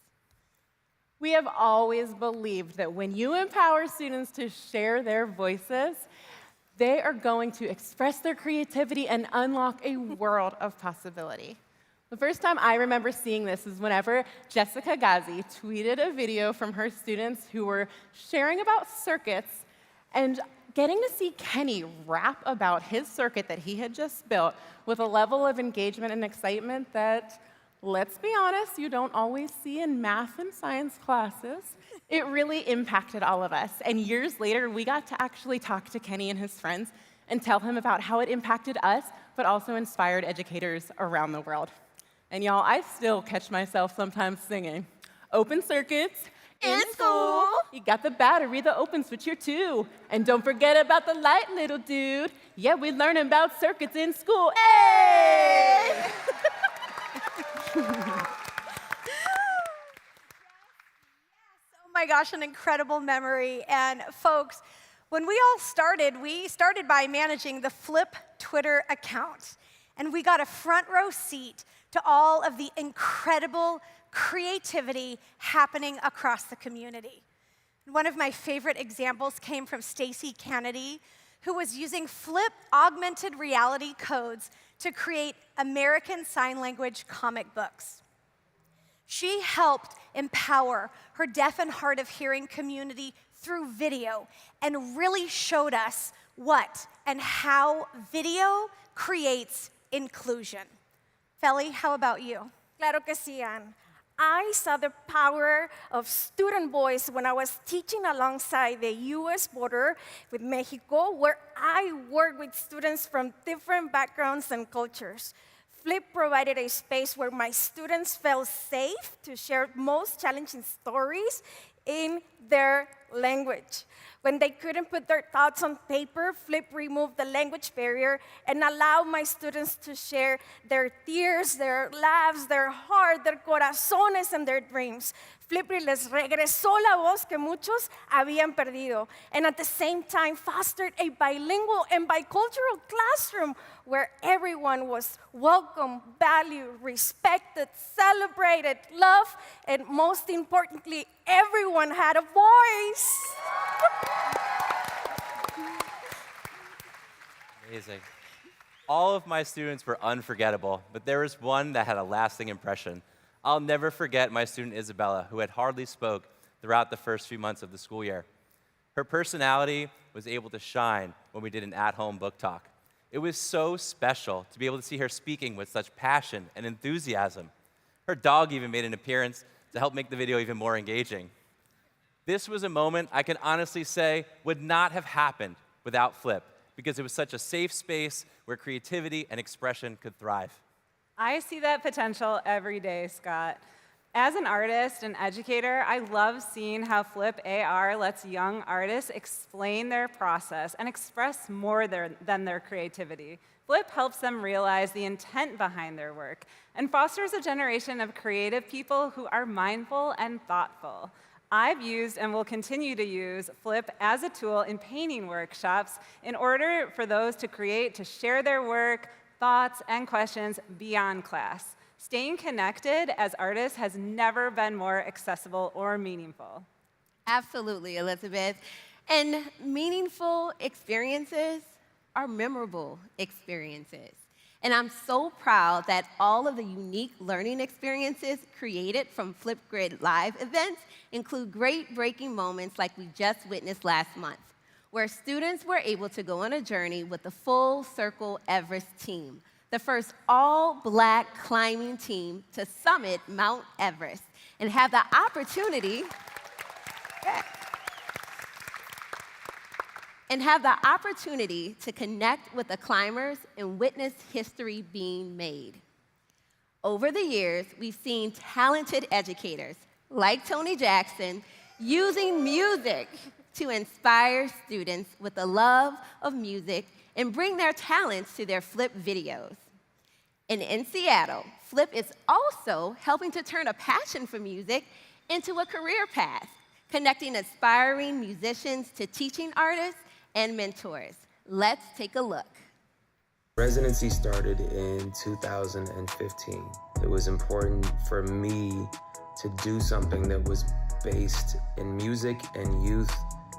We have always believed that when you empower students to share their voices, they are going to express their creativity and unlock a world of possibility. The first time I remember seeing this is whenever Jessica Ghazi tweeted a video from her students who were sharing about circuits, and getting to see Kenny rap about his circuit that he had just built with a level of engagement and excitement that, let's be honest, you don't always see in math and science classes. It really impacted all of us. And years later, we got to actually talk to Kenny and his friends and tell him about how it impacted us, but also inspired educators around the world. And y'all, I still catch myself sometimes singing, open circuits in school. You got the battery, the open switch here too. And don't forget about the light, little dude. Yeah, we learning about circuits in school. Hey! Oh my gosh, an incredible memory. And folks, when we all started, we started by managing the Flip Twitter account. And we got a front row seat to all of the incredible creativity happening across the community. One of my favorite examples came from Stacey Kennedy, who was using Flip augmented reality codes to create American Sign Language comic books. She helped empower her deaf and hard of hearing community through video and really showed us what and how video creates inclusion. Feli, how about you? Claro que sí, Ann. I saw the power of student voice when I was teaching alongside the U.S. border with Mexico, where I worked with students from different backgrounds and cultures. Flip provided a space where my students felt safe to share most challenging stories in their language. When they couldn't put their thoughts on paper, Flip removed the language barrier and allowed my students to share their tears, their laughs, their heart, their corazones, and their dreams. Flip les regresó la voz que muchos habían perdido, and at the same time fostered a bilingual and bicultural classroom where everyone was welcome, valued, respected, celebrated, loved, and most importantly, everyone had a voice. Amazing. All of my students were unforgettable, but there was one that had a lasting impression. I'll never forget my student Isabella, who had hardly spoke throughout the first few months of the school year. Her personality was able to shine when we did an at-home book talk. It was so special to be able to see her speaking with such passion and enthusiasm. Her dog even made an appearance to help make the video even more engaging. This was a moment I can honestly say would not have happened without Flip, because it was such a safe space where creativity and expression could thrive. I see that potential every day, Scott. As an artist and educator, I love seeing how Flip AR lets young artists explain their process and express more than their creativity. Flip helps them realize the intent behind their work and fosters a generation of creative people who are mindful and thoughtful. I've used and will continue to use Flip as a tool in painting workshops in order for those to create, to share their work, thoughts, and questions beyond class. Staying connected as artists has never been more accessible or meaningful. Absolutely, Elizabeth. And meaningful experiences are memorable experiences. And I'm so proud that all of the unique learning experiences created from Flipgrid Live events include great breaking moments like we just witnessed last month, where students were able to go on a journey with the Full Circle Everest team, the first all-Black climbing team to summit Mount Everest, and have the opportunity to connect with the climbers and witness history being made. Over the years, we've seen talented educators like Tony Jackson using music to inspire students with the love of music and bring their talents to their Flip videos. And in Seattle, Flip is also helping to turn a passion for music into a career path, connecting aspiring musicians to teaching artists and mentors. Let's take a look. Residency started in 2015. It was important for me to do something that was based in music and youth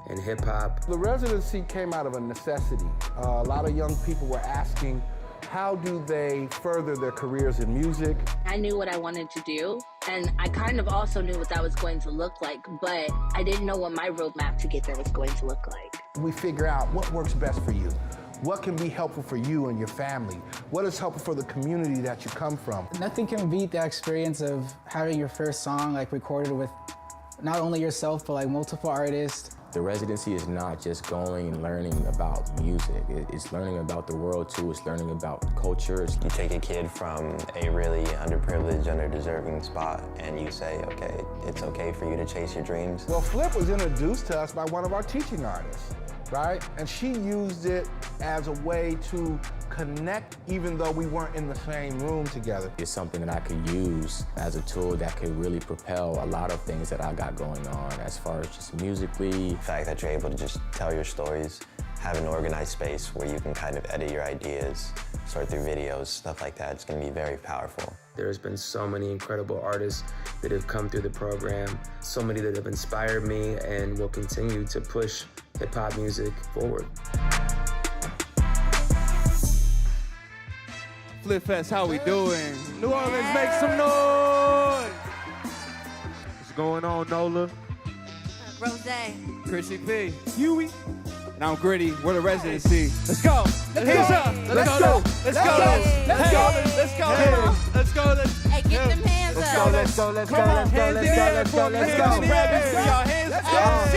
and hip hop. The residency came out of a necessity. A lot of young people were asking, how do they further their careers in music? I knew what I wanted to do, and I kind of also knew what that was going to look like, but I didn't know what my roadmap to get there was going to look like. We figure out what works best for you. What can be helpful for you and your family? What is helpful for the community that you come from? Nothing can beat the experience of having your first song recorded with not only yourself, but multiple artists. The residency is not just going and learning about music. It's learning about the world too. It's learning about cultures. You take a kid from a really underprivileged, underdeserving spot and you say, okay, it's okay for you to chase your dreams. Well, Flip was introduced to us by one of our teaching artists, right? And she used it as a way to connect even though we weren't in the same room together. It's something that I could use as a tool that could really propel a lot of things that I got going on as far as just musically. The fact that you're able to just tell your stories, have an organized space where you can kind of edit your ideas, sort through videos, stuff like that, it's gonna be very powerful. There's been so many incredible artists that have come through the program, so many that have inspired me and will continue to push hip-hop music forward. Flip Fest, how we doing? New Orleans, make some noise! What's going on, Nola? Rose. Chrissy P. Huey. And I'm Gritty. We're the residency. Let's go. Hands up. Let's go. Let's go. Let's go. Let's go. Let's go. Hey, get them hands up. Let's go. Let's go. Let's go. Let's go. Let's go. Let's go.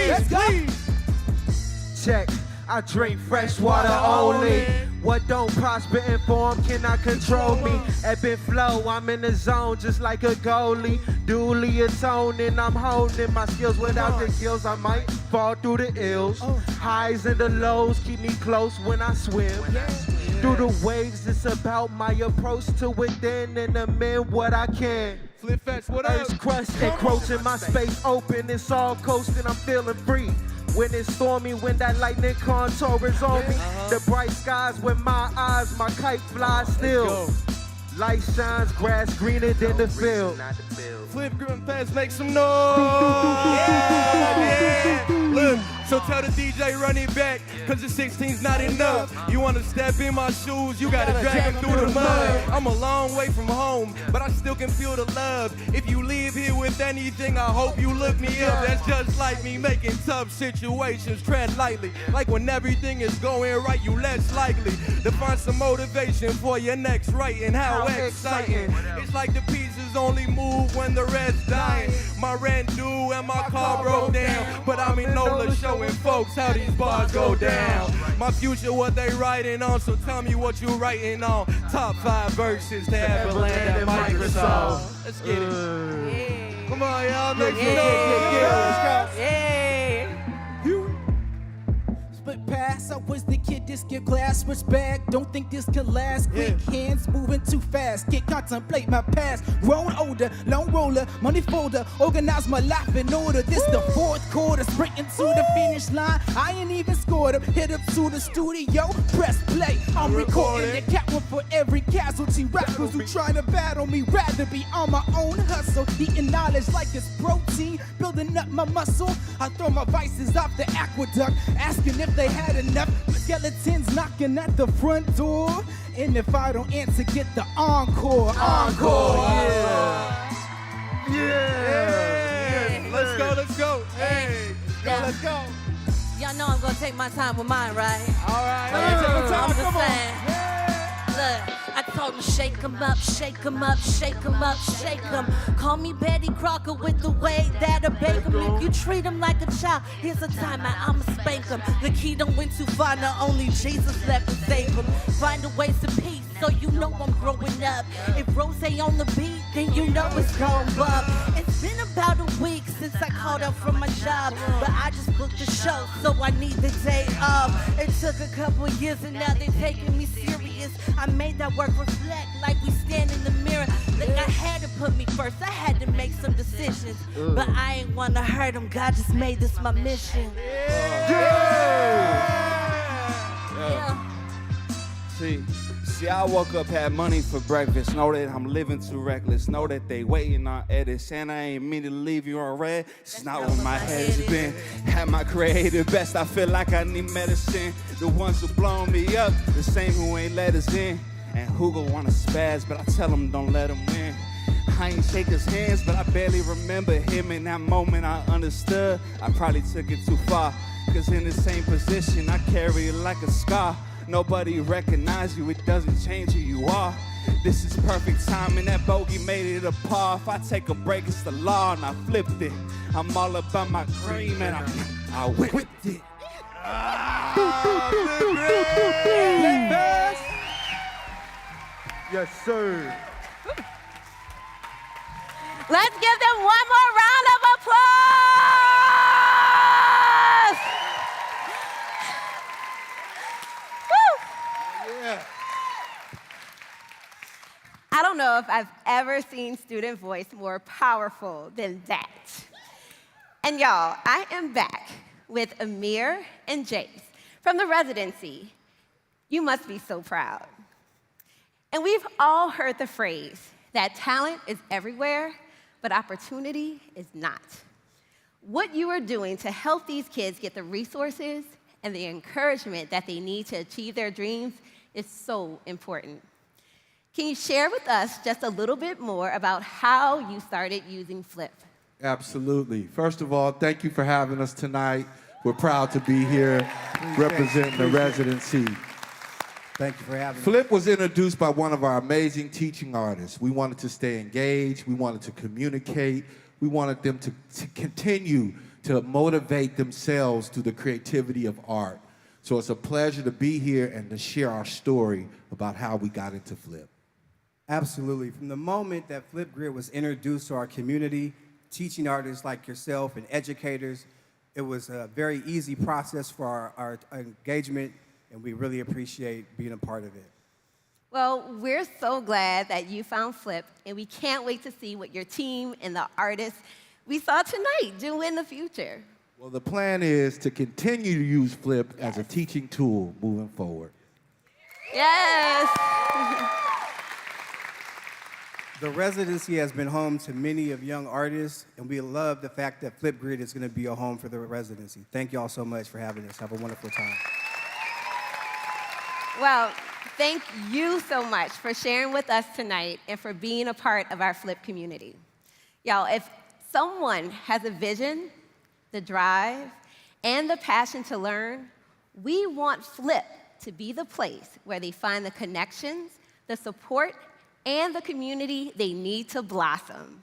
Let's go. Please. Check. I drink fresh water only. What don't prosper in form cannot control me. Ebb and flow, I'm in the zone just like a goalie. Duly atoning, I'm holding my skills. Without the skills, I might fall through the ills. Highs and the lows keep me close when I swim. Through the waves, it's about my approach to within and amend what I can. Flip Fest, what up? Earth's crust, encroaching my space open. It's all coasting, I'm feeling free. When it's stormy, when that lightning contour is on me. The bright skies with my eyes, my kite flies still. Light shines, grass greener than the field. Flip Grip Fest, make some noise! Yeah. Look, so tell the DJ run it back, cause the 16's not enough. You wanna step in my shoes, you gotta drag him through the mud. I'm a long way from home, but I still can feel the love. If you leave here with anything, I hope you look me up. That's just like me, making tough situations tread lightly. Like when everything is going right, you less likely to find some motivation for your next right. And how exciting. It's like the pieces only move when the red's dying. My rent due and my car broke down, but I'm in NOLA showing folks how these bars go down. My future, what they writing on, so tell me what you writing on. Top 5 verses to have a land at Microsoft. Let's get it. Come on, y'all, make some noise. Split pass, I was the kid, this give class, switch back, don't think this can last. Quick hands moving too fast, can't contemplate my past. Grown older, long roller, money folder, organize my life in order. This the 4th quarter, sprinting to the finish line. I ain't even scored up, hit up to the studio, press play. I'm recording the cat one for every casualty. Rappers who try to battle me, rather be on my own hustle. Eating knowledge like it's protein, building up my muscle. I throw my vices off the aqueduct, asking if they had enough. Skeletons knocking at the front door, and if I don't answer, get the encore. Encore, yeah. Let's go. Hey, let's go. Y'all Y'all know I'm gonna take my time with mine, right? All right. I'm just saying. Look, I told him shake 'em up, shake 'em up, shake 'em up, shake 'em. Call me Betty Crocker with the way that I bake 'em. If you treat 'em like a child, here's a timeout, I'ma spank 'em. The key don't went too far, not only Jesus left to save 'em. Find a ways to peace, so you know I'm growing up. If Rose on the beat, then you know it's going up. It's been about a week since I called out from my job, but I just booked the show, so I need the day off. It took a couple years and now they taking me serious. I made that work reflect like we stand in the mirror. Like I had to put me first, I had to make some decisions, but I ain't wanna hurt them. God just made this my mission. See, I woke up, had money for breakfast. Know that I'm living too reckless. Know that they waiting on edits. And I ain't mean to leave you on red. It's not where my head's been. At my creative best, I feel like I need medicine. The ones who blown me up, the same who ain't let us in. And who gon' wanna spaz, but I tell them don't let them win. I ain't shake his hands, but I barely remember him. In that moment I understood, I probably took it too far. Cause in the same position, I carry it like a scar. Nobody recognize you, it doesn't change who you are. This is perfect timing, that bogey made it a par. If I take a break, it's the law, and I flipped it. I'm all about my cream, and I whipped it. Yes, sir. Let's give them one more round of applause. Woo. Yeah. I don't know if I've ever seen student voice more powerful than that. And y'all, I am back with Amir and Jace from the residency. You must be so proud. And we've all heard the phrase that talent is everywhere, but opportunity is not. What you are doing to help these kids get the resources and the encouragement that they need to achieve their dreams is so important. Can you share with us just a little bit more about how you started using Flip? Absolutely. First of all, thank you for having us tonight. We're proud to be here representing the residency. Thank you for having me. Flip was introduced by one of our amazing teaching artists. We wanted to stay engaged. We wanted to communicate. We wanted them to continue to motivate themselves through the creativity of art. So it's a pleasure to be here and to share our story about how we got into Flip. Absolutely. From the moment that Flipgrid was introduced to our community, teaching artists like yourself and educators, it was a very easy process for our engagement, and we really appreciate being a part of it. Well, we're so glad that you found Flip, and we can't wait to see what your team and the artists we saw tonight do in the future. Well, the plan is to continue to use Flip as a teaching tool moving forward. Yes. The residency has been home to many of young artists, and we love the fact that Flipgrid is going to be a home for the residency. Thank you all so much for having us. Have a wonderful time. Well, thank you so much for sharing with us tonight and for being a part of our Flip community. Y'all, if someone has a vision, the drive, and the passion to learn, we want Flip to be the place where they find the connections, the support, and the community they need to blossom.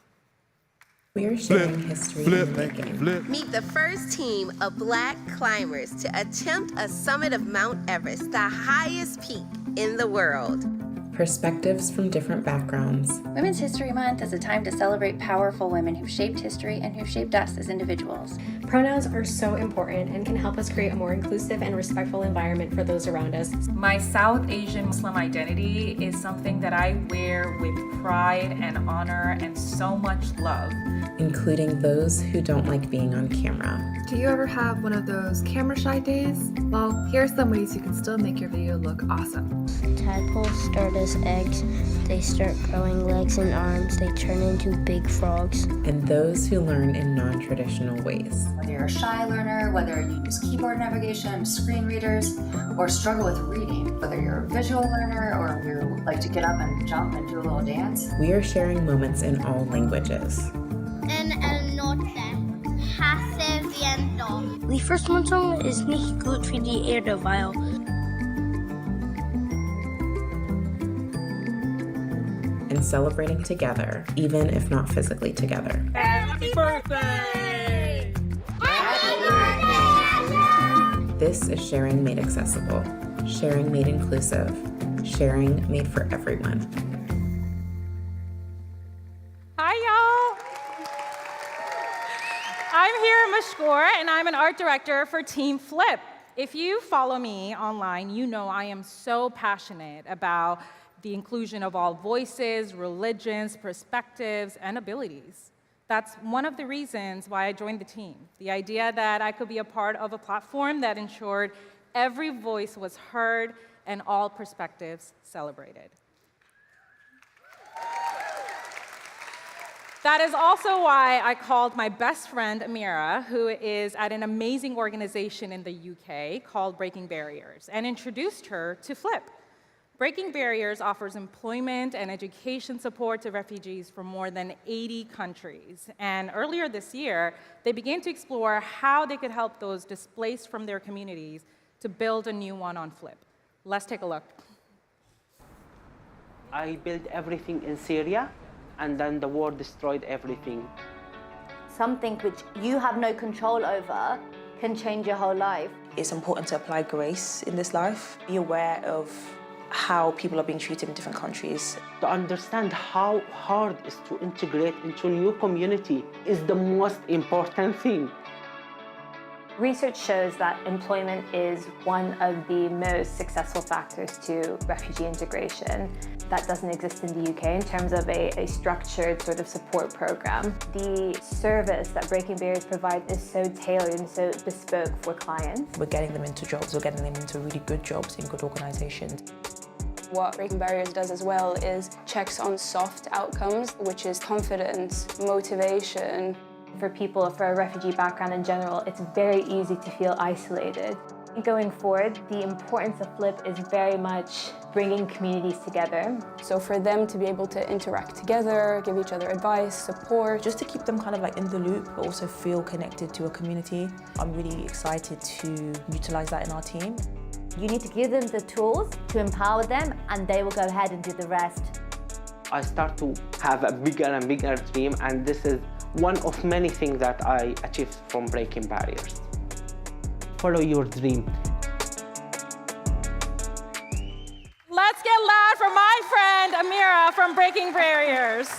We're sharing history in the making. Meet the first team of Black climbers to attempt a summit of Mount Everest, the highest peak in the world. Perspectives from different backgrounds. Women's History Month is a time to celebrate powerful women who've shaped history and who've shaped us as individuals. Pronouns are so important and can help us create a more inclusive and respectful environment for those around us. My South Asian Muslim identity is something that I wear with pride and honor and so much love. Including those who don't like being on camera. Do you ever have one of those camera shy days? Well, here are some ways you can still make your video look awesome. Tadpoles start as eggs, they start growing legs and arms, they turn into big frogs. And those who learn in non-traditional ways. Whether you're a shy learner, whether you use keyboard navigation, screen readers, or struggle with reading, whether you're a visual learner or you like to get up and jump and do a little dance. We are sharing moments in all languages. En el norte, hace viento. The first one song is Nicht gut für die Erde, weil and celebrating together, even if not physically together. Happy birthday! This is sharing made accessible, sharing made inclusive, sharing made for everyone. Hi, y'all. I'm Hira Mashkour, and I'm an art director for Team Flip. If you follow me online, you know I am so passionate about the inclusion of all voices, religions, perspectives, and abilities. That's one of the reasons why I joined the team. The idea that I could be a part of a platform that ensured every voice was heard and all perspectives celebrated. That is also why I called my best friend, Amira, who is at an amazing organization in the UK called Breaking Barriers, and introduced her to Flip. Breaking Barriers offers employment and education support to refugees from more than 80 countries. And earlier this year, they began to explore how they could help those displaced from their communities to build a new one on Flip. Let's take a look. I built everything in Syria, and then the war destroyed everything. Something which you have no control over can change your whole life. It's important to apply grace in this life, be aware of how people are being treated in different countries. To understand how hard it is to integrate into a new community is the most important thing. Research shows that employment is one of the most successful factors to refugee integration. That doesn't exist in the UK in terms of a structured sort of support program. The service that Breaking Barriers provide is so tailored and so bespoke for clients. We're getting them into jobs, we're getting them into really good jobs in good organizations. What Breaking Barriers does as well is checks on soft outcomes, which is confidence, motivation. For people for a refugee background in general, it's very easy to feel isolated. Going forward, the importance of Flip is very much bringing communities together. So for them to be able to interact together, give each other advice, support. Just to keep them kind of like in the loop, but also feel connected to a community. I'm really excited to utilize that in our team. You need to give them the tools to empower them, and they will go ahead and do the rest. I start to have a bigger and bigger dream, and this is one of many things that I achieved from Breaking Barriers. Follow your dream. Let's get loud for my friend, Amira from Breaking Barriers.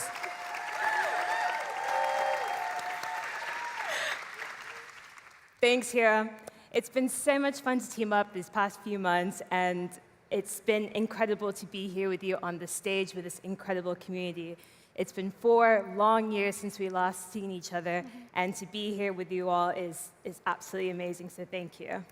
Thanks, Hira. It's been so much fun to team up these past few months, and it's been incredible to be here with you on the stage with this incredible community. It's been 4 long years since we last seen each other, and to be here with you all is absolutely amazing, so thank you.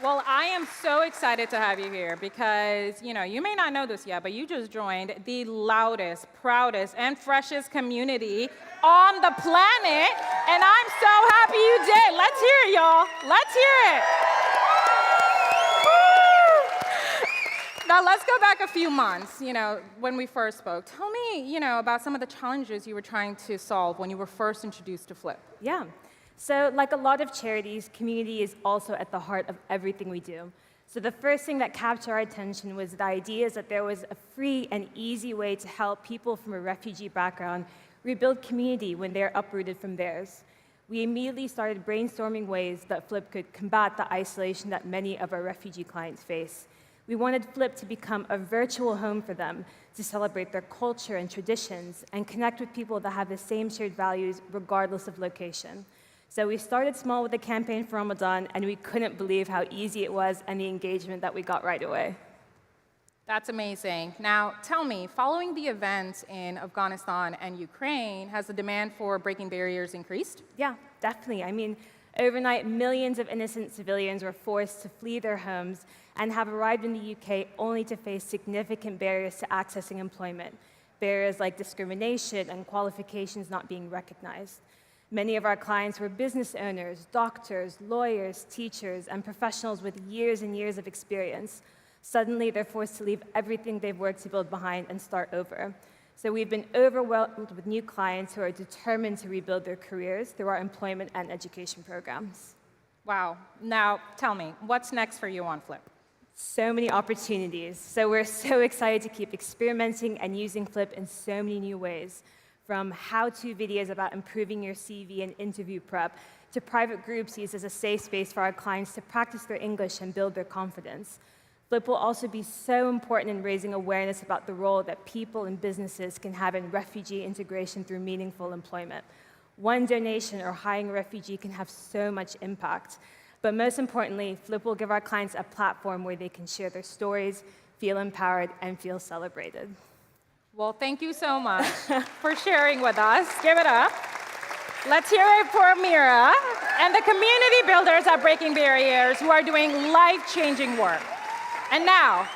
Well, I am so excited to have you here because, you know, you may not know this yet, but you just joined the loudest, proudest, and freshest community on the planet, and I'm so happy you did. Let's hear it, y'all. Let's hear it. Now, let's go back a few months, you know, when we first spoke. Tell me, you know, about some of the challenges you were trying to solve when you were first introduced to Flip. Yeah. So like a lot of charities, community is also at the heart of everything we do. So the first thing that captured our attention was the idea that there was a free and easy way to help people from a refugee background rebuild community when they're uprooted from theirs. We immediately started brainstorming ways that Flip could combat the isolation that many of our refugee clients face. We wanted Flip to become a virtual home for them, to celebrate their culture and traditions, and connect with people that have the same shared values regardless of location. So we started small with a campaign for Ramadan, and we couldn't believe how easy it was and the engagement that we got right away. That's amazing. Now, tell me, following the events in Afghanistan and Ukraine, has the demand for Breaking Barriers increased? Yeah, definitely. I mean, overnight, millions of innocent civilians were forced to flee their homes and have arrived in the UK only to face significant barriers to accessing employment, barriers like discrimination and qualifications not being recognized. Many of our clients were business owners, doctors, lawyers, teachers, and professionals with years and years of experience. Suddenly, they're forced to leave everything they've worked to build behind and start over. So we've been overwhelmed with new clients who are determined to rebuild their careers through our employment and education programs. Wow. Now, tell me, what's next for you on Flip? So many opportunities. So we're so excited to keep experimenting and using Flip in so many new ways, from how-to videos about improving your CV and interview prep, to private groups used as a safe space for our clients to practice their English and build their confidence. Flip will also be so important in raising awareness about the role that people and businesses can have in refugee integration through meaningful employment. One donation or hiring a refugee can have so much impact. But most importantly, Flip will give our clients a platform where they can share their stories, feel empowered, and feel celebrated. Well, thank you so much for sharing with us. Give it up. Let's hear it for Amira and the community builders at Breaking Barriers who are doing life-changing work. And now,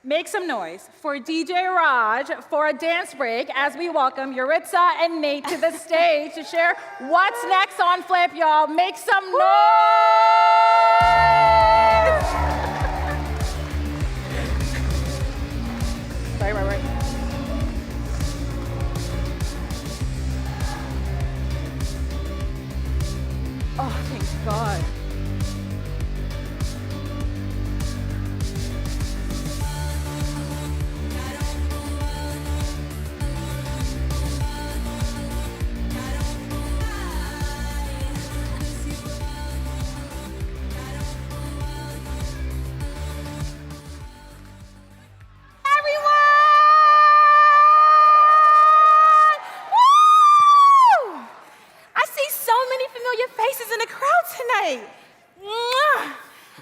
make some noise for DJ Raj for a dance break as we welcome Yuritsa and Nate to the stage to share what's next on Flip, y'all. Make some noise! Right. Oh, thank God.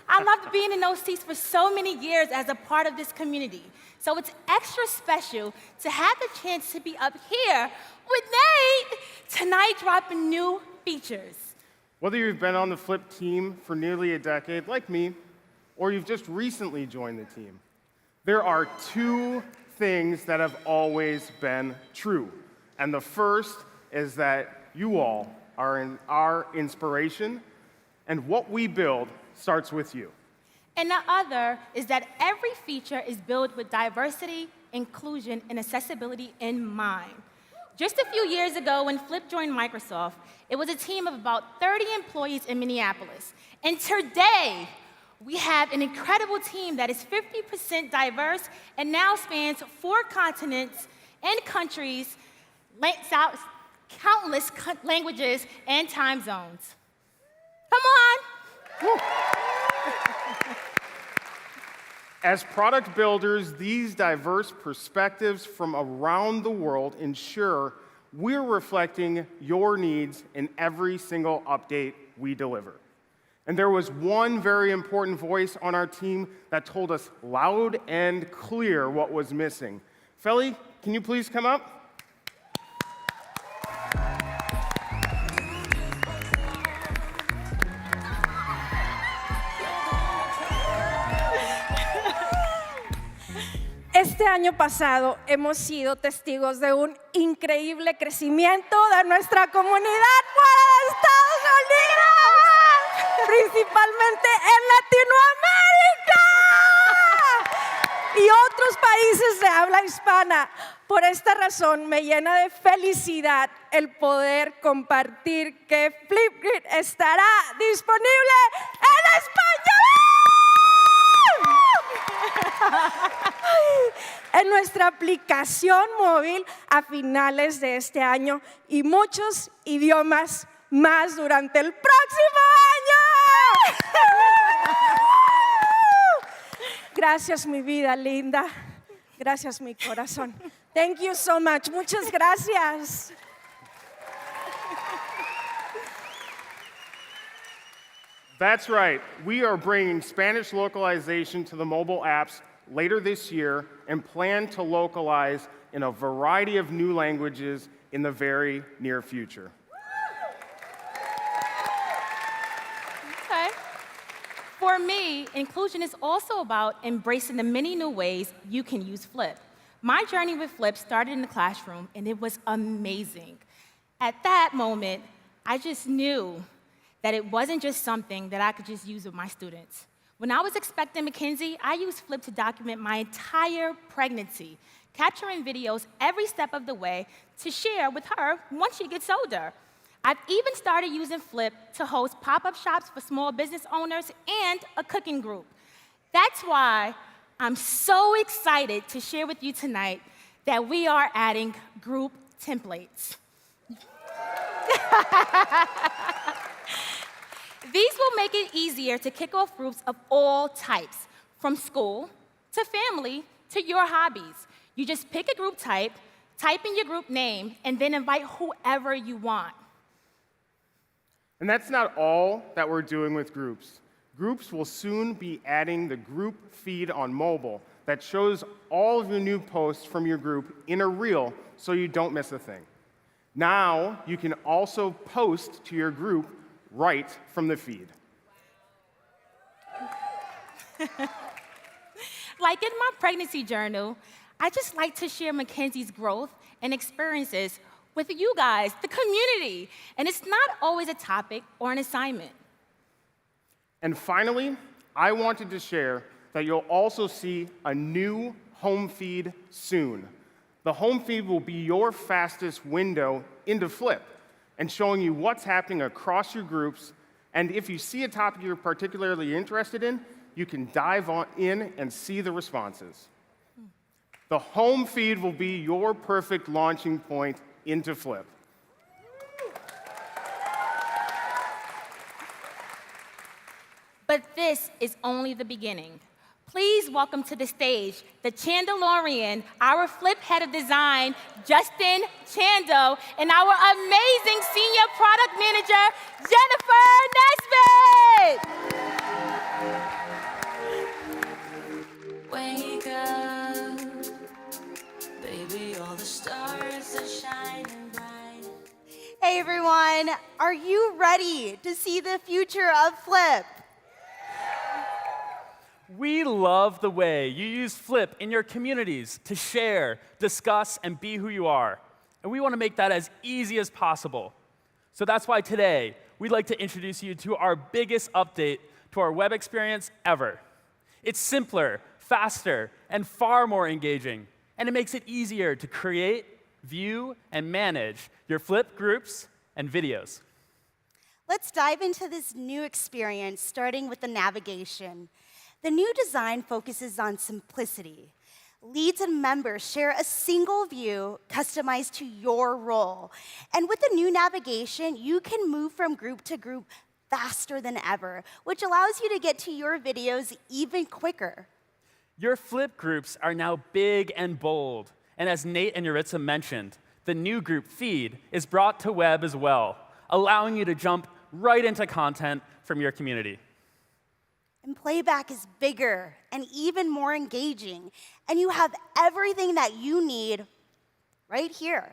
I loved being in those seats for so many years as a part of this community. So it's extra special to have the chance to be up here with Nate tonight dropping new features. Whether you've been on the Flip team for nearly a decade, like me, or you've just recently joined the team, there are two things that have always been true. And the first is that you all are our inspiration, and what we build starts with you. And the other is that every feature is built with diversity, inclusion, and accessibility in mind. Just a few years ago, when Flip joined Microsoft, it was a team of about 30 employees in Minneapolis. And today, we have an incredible team that is 50% diverse and now spans 4 continents and countries, countless languages and time zones. Come on. As product builders, these diverse perspectives from around the world ensure we're reflecting your needs in every single update we deliver. And there was one very important voice on our team that told us loud and clear what was missing. Feli, can you please come up? Este año pasado hemos sido testigos de un increíble crecimiento de nuestra comunidad fuera de Estados Unidos, principalmente en Latinoamérica y otros países de habla hispana. Por esta razón me llena de felicidad el poder compartir que Flipgrid estará disponible en español. En nuestra aplicación móvil a finales de este año y muchos idiomas más durante el próximo año. Gracias, mi vida linda. Gracias, mi corazón. Thank you so much. Muchas gracias. That's right. We are bringing Spanish localization to the mobile apps later this year and plan to localize in a variety of new languages in the very near future. Okay. For me, inclusion is also about embracing the many new ways you can use Flip. My journey with Flip started in the classroom, and it was amazing. At that moment, I just knew that it wasn't just something that I could just use with my students. When I was expecting Mackenzie, I used Flip to document my entire pregnancy, capturing videos every step of the way to share with her once she gets older. I've even started using Flip to host pop-up shops for small business owners and a cooking group. That's why I'm so excited to share with you tonight that we are adding group templates. These will make it easier to kick off groups of all types, from school to family to your hobbies. You just pick a group type in your group name, and then invite whoever you want. And that's not all that we're doing with groups. Groups will soon be adding the group feed on mobile that shows all of your new posts from your group in a reel so you don't miss a thing. Now, you can also post to your group right from the feed. Like in my pregnancy journal, I just like to share Mackenzie's growth and experiences with you guys, the community. And it's not always a topic or an assignment. And finally, I wanted to share that you'll also see a new home feed soon. The home feed will be your fastest window into Flip and showing you what's happening across your groups. And if you see a topic you're particularly interested in, you can dive in and see the responses. The home feed will be your perfect launching point into Flip. But this is only the beginning. Please welcome to the stage the Chandelorian, our Flip head of design, Justin Chando, and our amazing senior product manager, Jennifer Nesbitt. Wake up, baby, all the stars are shining bright. Hey everyone, are you ready to see the future of Flip? We love the way you use Flip in your communities to share, discuss, and be who you are. And we want to make that as easy as possible. So that's why today, we'd like to introduce you to our biggest update to our web experience ever. It's simpler, faster, and far more engaging. And it makes it easier to create, view, and manage your Flip groups and videos. Let's dive into this new experience, starting with the navigation. The new design focuses on simplicity. Leads and members share a single view customized to your role. And with the new navigation, you can move from group to group faster than ever, which allows you to get to your videos even quicker. Your Flip groups are now big and bold. And as Nate and Yuritsa mentioned, the new group feed is brought to web as well, allowing you to jump right into content from your community. And playback is bigger and even more engaging. And you have everything that you need right here.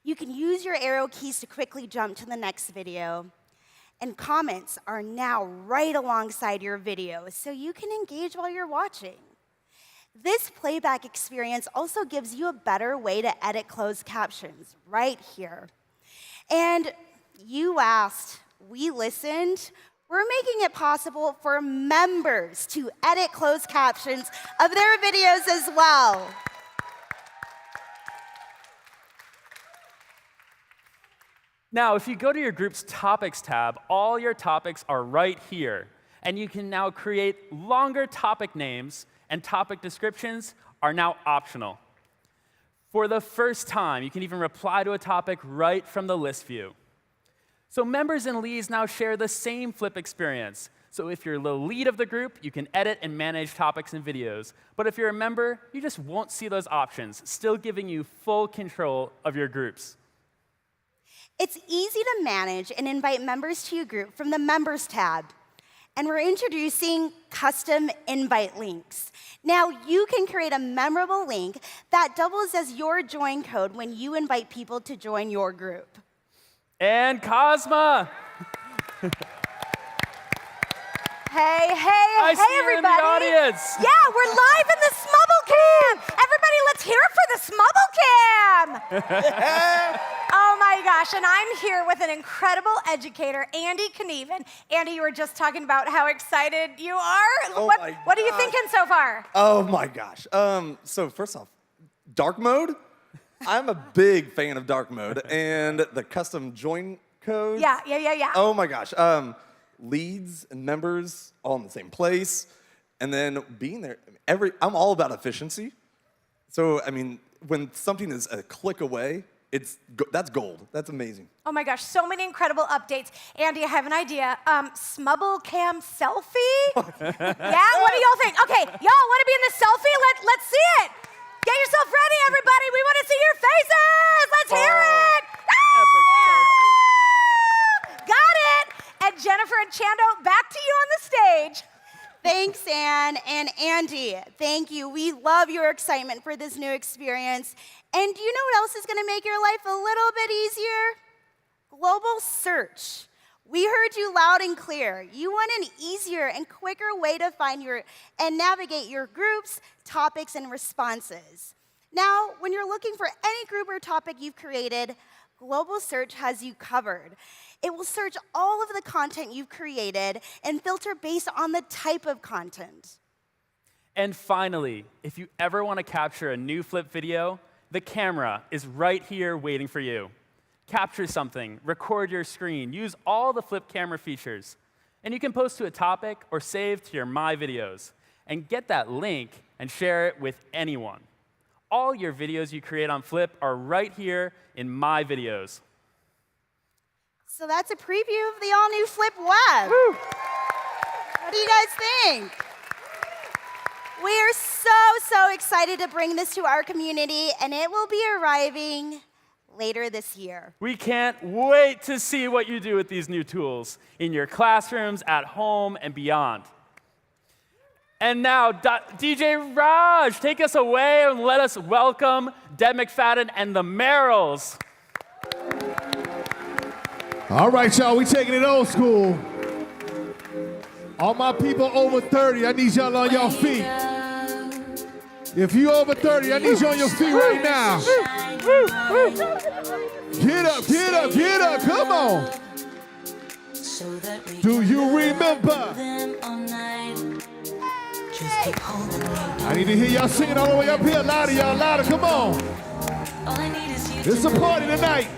You can use your arrow keys to quickly jump to the next video. And comments are now right alongside your video, so you can engage while you're watching. This playback experience also gives you a better way to edit closed captions right here. And you asked, we listened. We're making it possible for members to edit closed captions of their videos as well. Now, if you go to your group's Topics tab, all your topics are right here. And you can now create longer topic names, and topic descriptions are now optional. For the first time, you can even reply to a topic right from the list view. So members and leads now share the same Flip experience. So if you're the lead of the group, you can edit and manage topics and videos. But if you're a member, you just won't see those options, still giving you full control of your groups. It's easy to manage and invite members to your group from the Members tab. And we're introducing custom invite links. Now, you can create a memorable link that doubles as your join code when you invite people to join your group. And Cosma! Hey, I see you everybody. in the audience. Yeah, we're live in the Smubble Cam. Everybody, let's hear it for the Smubble Cam. Oh my gosh, and I'm here with an incredible educator, Andy Knieven. Andy, you were just talking about how excited you are. Oh what my are you thinking so far? Oh my gosh. So first off, dark mode. I'm a big fan of dark mode and the custom join codes. Yeah. Oh my gosh. Leads and members all in the same place. And then being there, I'm all about efficiency. So, I mean, when something is a click away, that's gold. That's amazing. Oh my gosh, so many incredible updates. Andy, I have an idea. Smubble cam selfie? Yeah, what do y'all think? Okay, y'all want to be in the selfie? Let's see it. Get yourself ready, everybody. We want to see your faces. Let's hear it. Got it. And Jennifer and Chando, back to you on the stage. Thanks, Anne. And Andy, thank you. We love your excitement for this new experience. And do you know what else is going to make your life a little bit easier? Global search. We heard you loud and clear. You want an easier and quicker way to find and navigate your groups, topics, and responses. Now, when you're looking for any group or topic you've created, Global Search has you covered. It will search all of the content you've created and filter based on the type of content. And finally, if you ever want to capture a new Flip video, the camera is right here waiting for you. Capture something, record your screen, use all the Flip camera features. And you can post to a topic or save to your My Videos. And get that link and share it with anyone. All your videos you create on Flip are right here in My Videos. So that's a preview of the all-new Flip Web. Woo. What do you guys think? We are so excited to bring this to our community, and it will be arriving later this year. We can't wait to see what you do with these new tools in your classrooms, at home, and beyond. And now, DJ Raj, take us away and let us welcome Deb McFadden and the Merrills. All right, y'all, we taking it old school. All my people over 30, I need y'all on your feet. If you over 30, I need you on your feet right now. Get up, get up, get up, come on. Do you remember? I need to hear y'all singing all the way up here. Louder, y'all, louder, come on. It's a party tonight.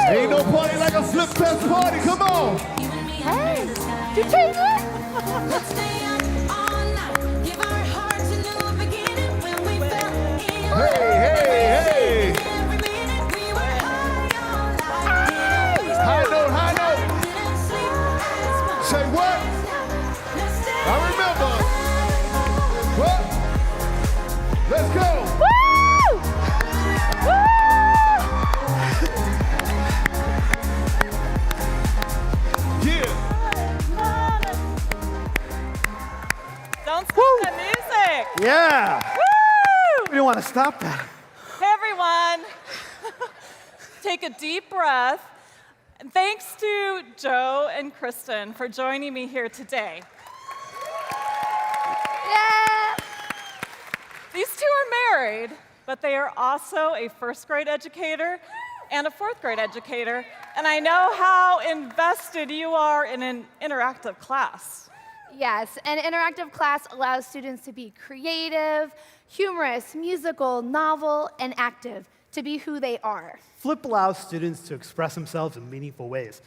Ain't no party like a Flip Fest party, come on. Hey, you change it? Hey. High note, high note. Say what? I remember. What? Let's go. Don't stop that music. Yeah. Woo! We don't want to stop that. Hey, everyone. Take a deep breath. And thanks to Joe and Kristen for joining me here today. Yeah. These two are married, but they are also a first grade educator and a fourth grade educator. And I know how invested you are in an interactive class. Yes, an interactive class allows students to be creative, humorous, musical, novel, and active, to be who they are. Flip allows students to express themselves in meaningful ways.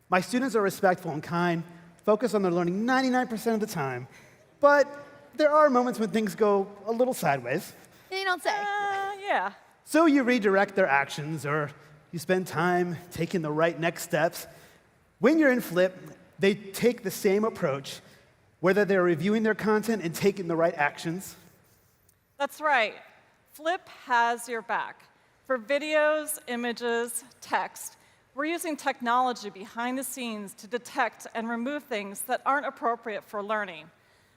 My students are respectful and kind, focus on their learning 99% of the time, but there are moments when things go a little sideways. You don't say. Yeah. So you redirect their actions, or you spend time taking the right next steps. When you're in Flip, they take the same approach, whether they're reviewing their content and taking the right actions. That's right. Flip has your back. For videos, images, text, we're using technology behind the scenes to detect and remove things that aren't appropriate for learning.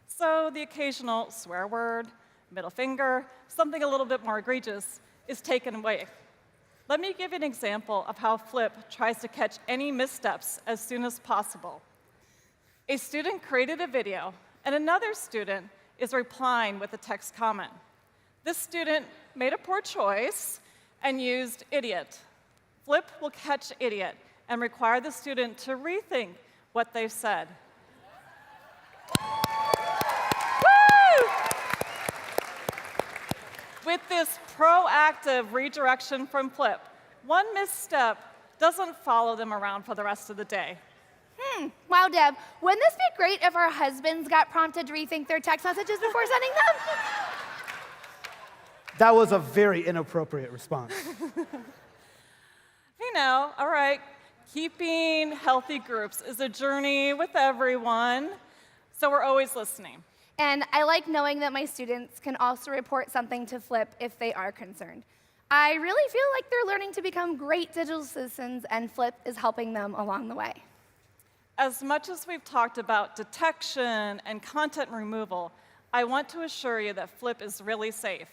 So the occasional swear word, middle finger, something a little bit more egregious is taken away. Let me give you an example of how Flip tries to catch any missteps as soon as possible. A student created a video, and another student is replying with a text comment. This student made a poor choice and used idiot. Flip will catch idiot and require the student to rethink what they've said. Woo! With this proactive redirection from Flip, one misstep doesn't follow them around for the rest of the day. Wow, Deb, wouldn't this be great if our husbands got prompted to rethink their text messages before sending them? That was a very inappropriate response. You know, all right, keeping healthy groups is a journey with everyone, so we're always listening. And I like knowing that my students can also report something to Flip if they are concerned. I really feel like they're learning to become great digital citizens, and Flip is helping them along the way. As much as we've talked about detection and content removal, I want to assure you that Flip is really safe.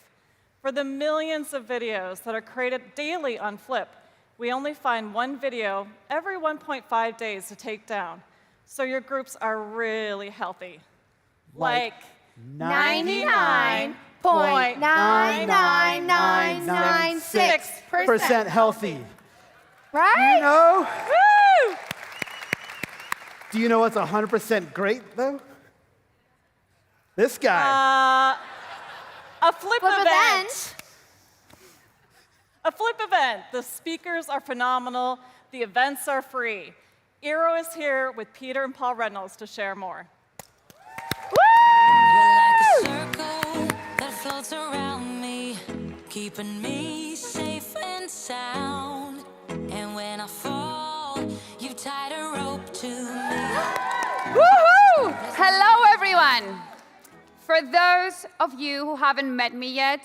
For the millions of videos that are created daily on Flip, we only find one video every 1.5 days to take down. So your groups are really healthy. Like 99.99996% healthy. Right? You know? Woo! Do you know what's 100% great, though? This guy. A Flip event. A Flip event. The speakers are phenomenal. The events are free. Eero is here with Peter and Paul Reynolds to share more. That floats around me, keeping me safe and sound. And when I fall, you tied a rope to me. Woohoo! Hello, everyone. For those of you who haven't met me yet,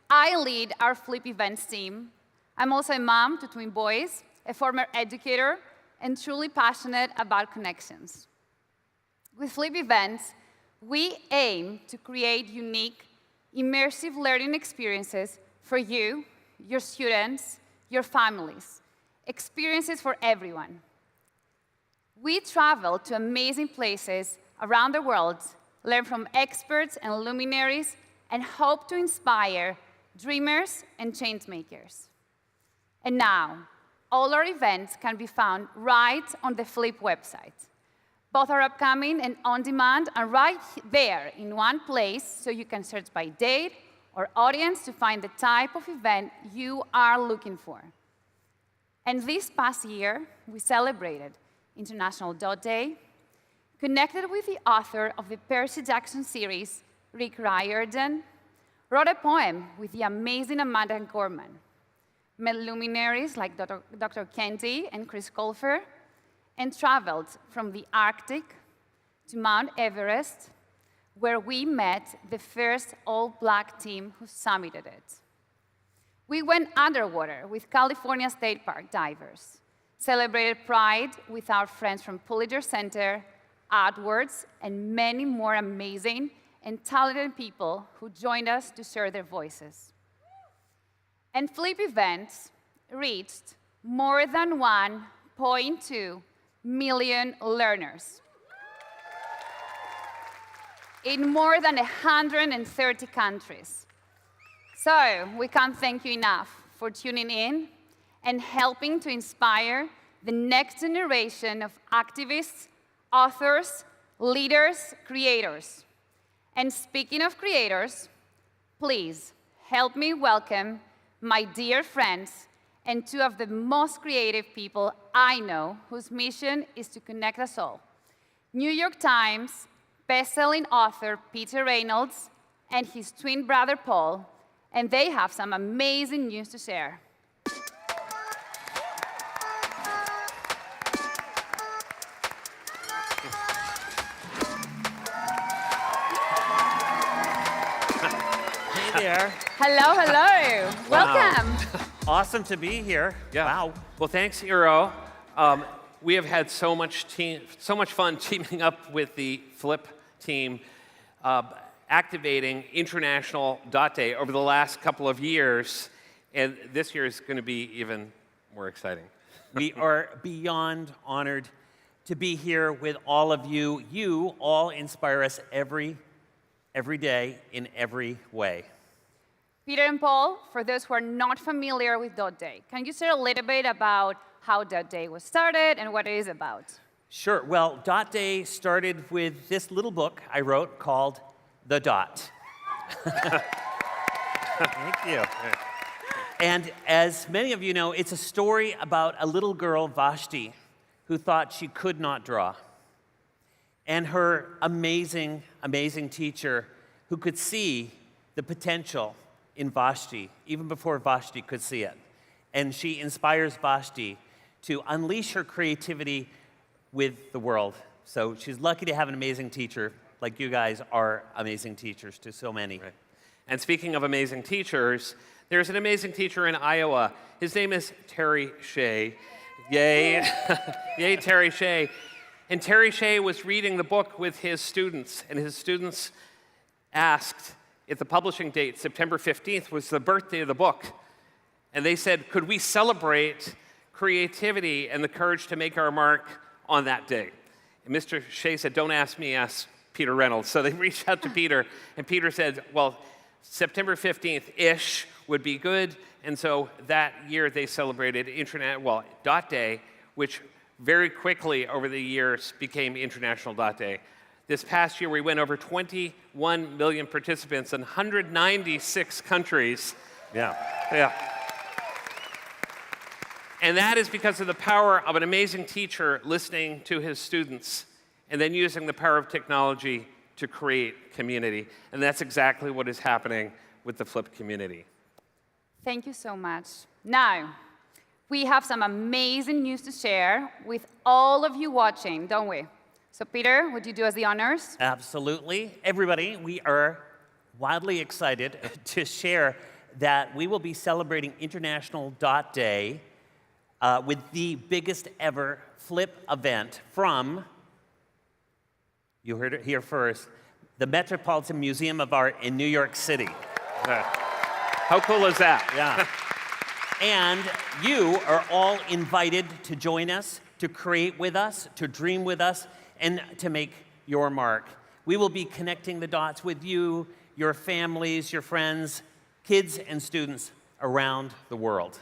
I lead our Flip events team. I'm also a mom to twin boys, a former educator, and truly passionate about connections. With Flip events, we aim to create unique, immersive learning experiences for you, your students, your families, experiences for everyone. We travel to amazing places around the world, learn from experts and luminaries, and hope to inspire dreamers and change makers. And now, all our events can be found right on the Flip website. Both are upcoming and on demand are right there in one place, so you can search by date or audience to find the type of event you are looking for. And this past year, we celebrated International Dot Day, connected with the author of the Percy Jackson series, Rick Riordan, wrote a poem with the amazing Amanda Gorman, met luminaries like Dr. Kendi and Chris Colfer, and traveled from the Arctic to Mount Everest, where we met the first all-Black team who summited it. We went underwater with California State Park divers, celebrated Pride with our friends from Pulitzer Center, AdWords, and many more amazing and talented people who joined us to share their voices. And Flip events reached more than 1.2 million learners in more than 130 countries. So we can't thank you enough for tuning in and helping to inspire the next generation of activists, authors, leaders, creators. And speaking of creators, please help me welcome my dear friends and two of the most creative people I know, whose mission is to connect us all. New York Times best-selling author Peter Reynolds and his twin brother Paul, and they have some amazing news to share. Hey there. Hello, hello. Welcome. Awesome to be here. Yeah. Wow. Well, thanks, Eero. We have had so much fun teaming up with the Flip team, activating International Dot Day over the last couple of years, and this year is going to be even more exciting. We are beyond honored to be here with all of you. You all inspire us every day in every way. Peter and Paul, for those who are not familiar with Dot Day, can you share a little bit about how Dot Day was started and what it is about? Sure. Well, Dot Day started with this little book I wrote called The Dot. Thank you. And as many of you know, it's a story about a little girl, Vashti, who thought she could not draw. And her amazing, amazing teacher who could see the potential in Vashti, even before Vashti could see it. And she inspires Vashti to unleash her creativity with the world. So she's lucky to have an amazing teacher, like you guys are amazing teachers to so many. Right. And speaking of amazing teachers, there's an amazing teacher in Iowa. His name is Terry Shea. Yay. Yay, Terry Shea. And Terry Shea was reading the book with his students, and his students asked if the publishing date, September 15th, was the birthday of the book. And they said, could we celebrate creativity and the courage to make our mark on that day? And Mr. Shea said, don't ask me, ask Peter Reynolds. So they reached out to Peter, and Peter said, well, September 15th-ish would be good. And so that year they celebrated Dot Day, which very quickly over the years became International Dot Day. This past year, we went over 21 million participants in 196 countries. Yeah. Yeah. And that is because of the power of an amazing teacher listening to his students and then using the power of technology to create community. And that's exactly what is happening with the Flip community. Thank you so much. Now, we have some amazing news to share with all of you watching, don't we? So Peter, would you do us the honors? Absolutely. Everybody, we are wildly excited to share that we will be celebrating International Dot Day with the biggest ever Flip event from, you heard it here first, the Metropolitan Museum of Art in New York City. How cool is that? Yeah. And you are all invited to join us, to create with us, to dream with us, and to make your mark. We will be connecting the dots with you, your families, your friends, kids and students around the world.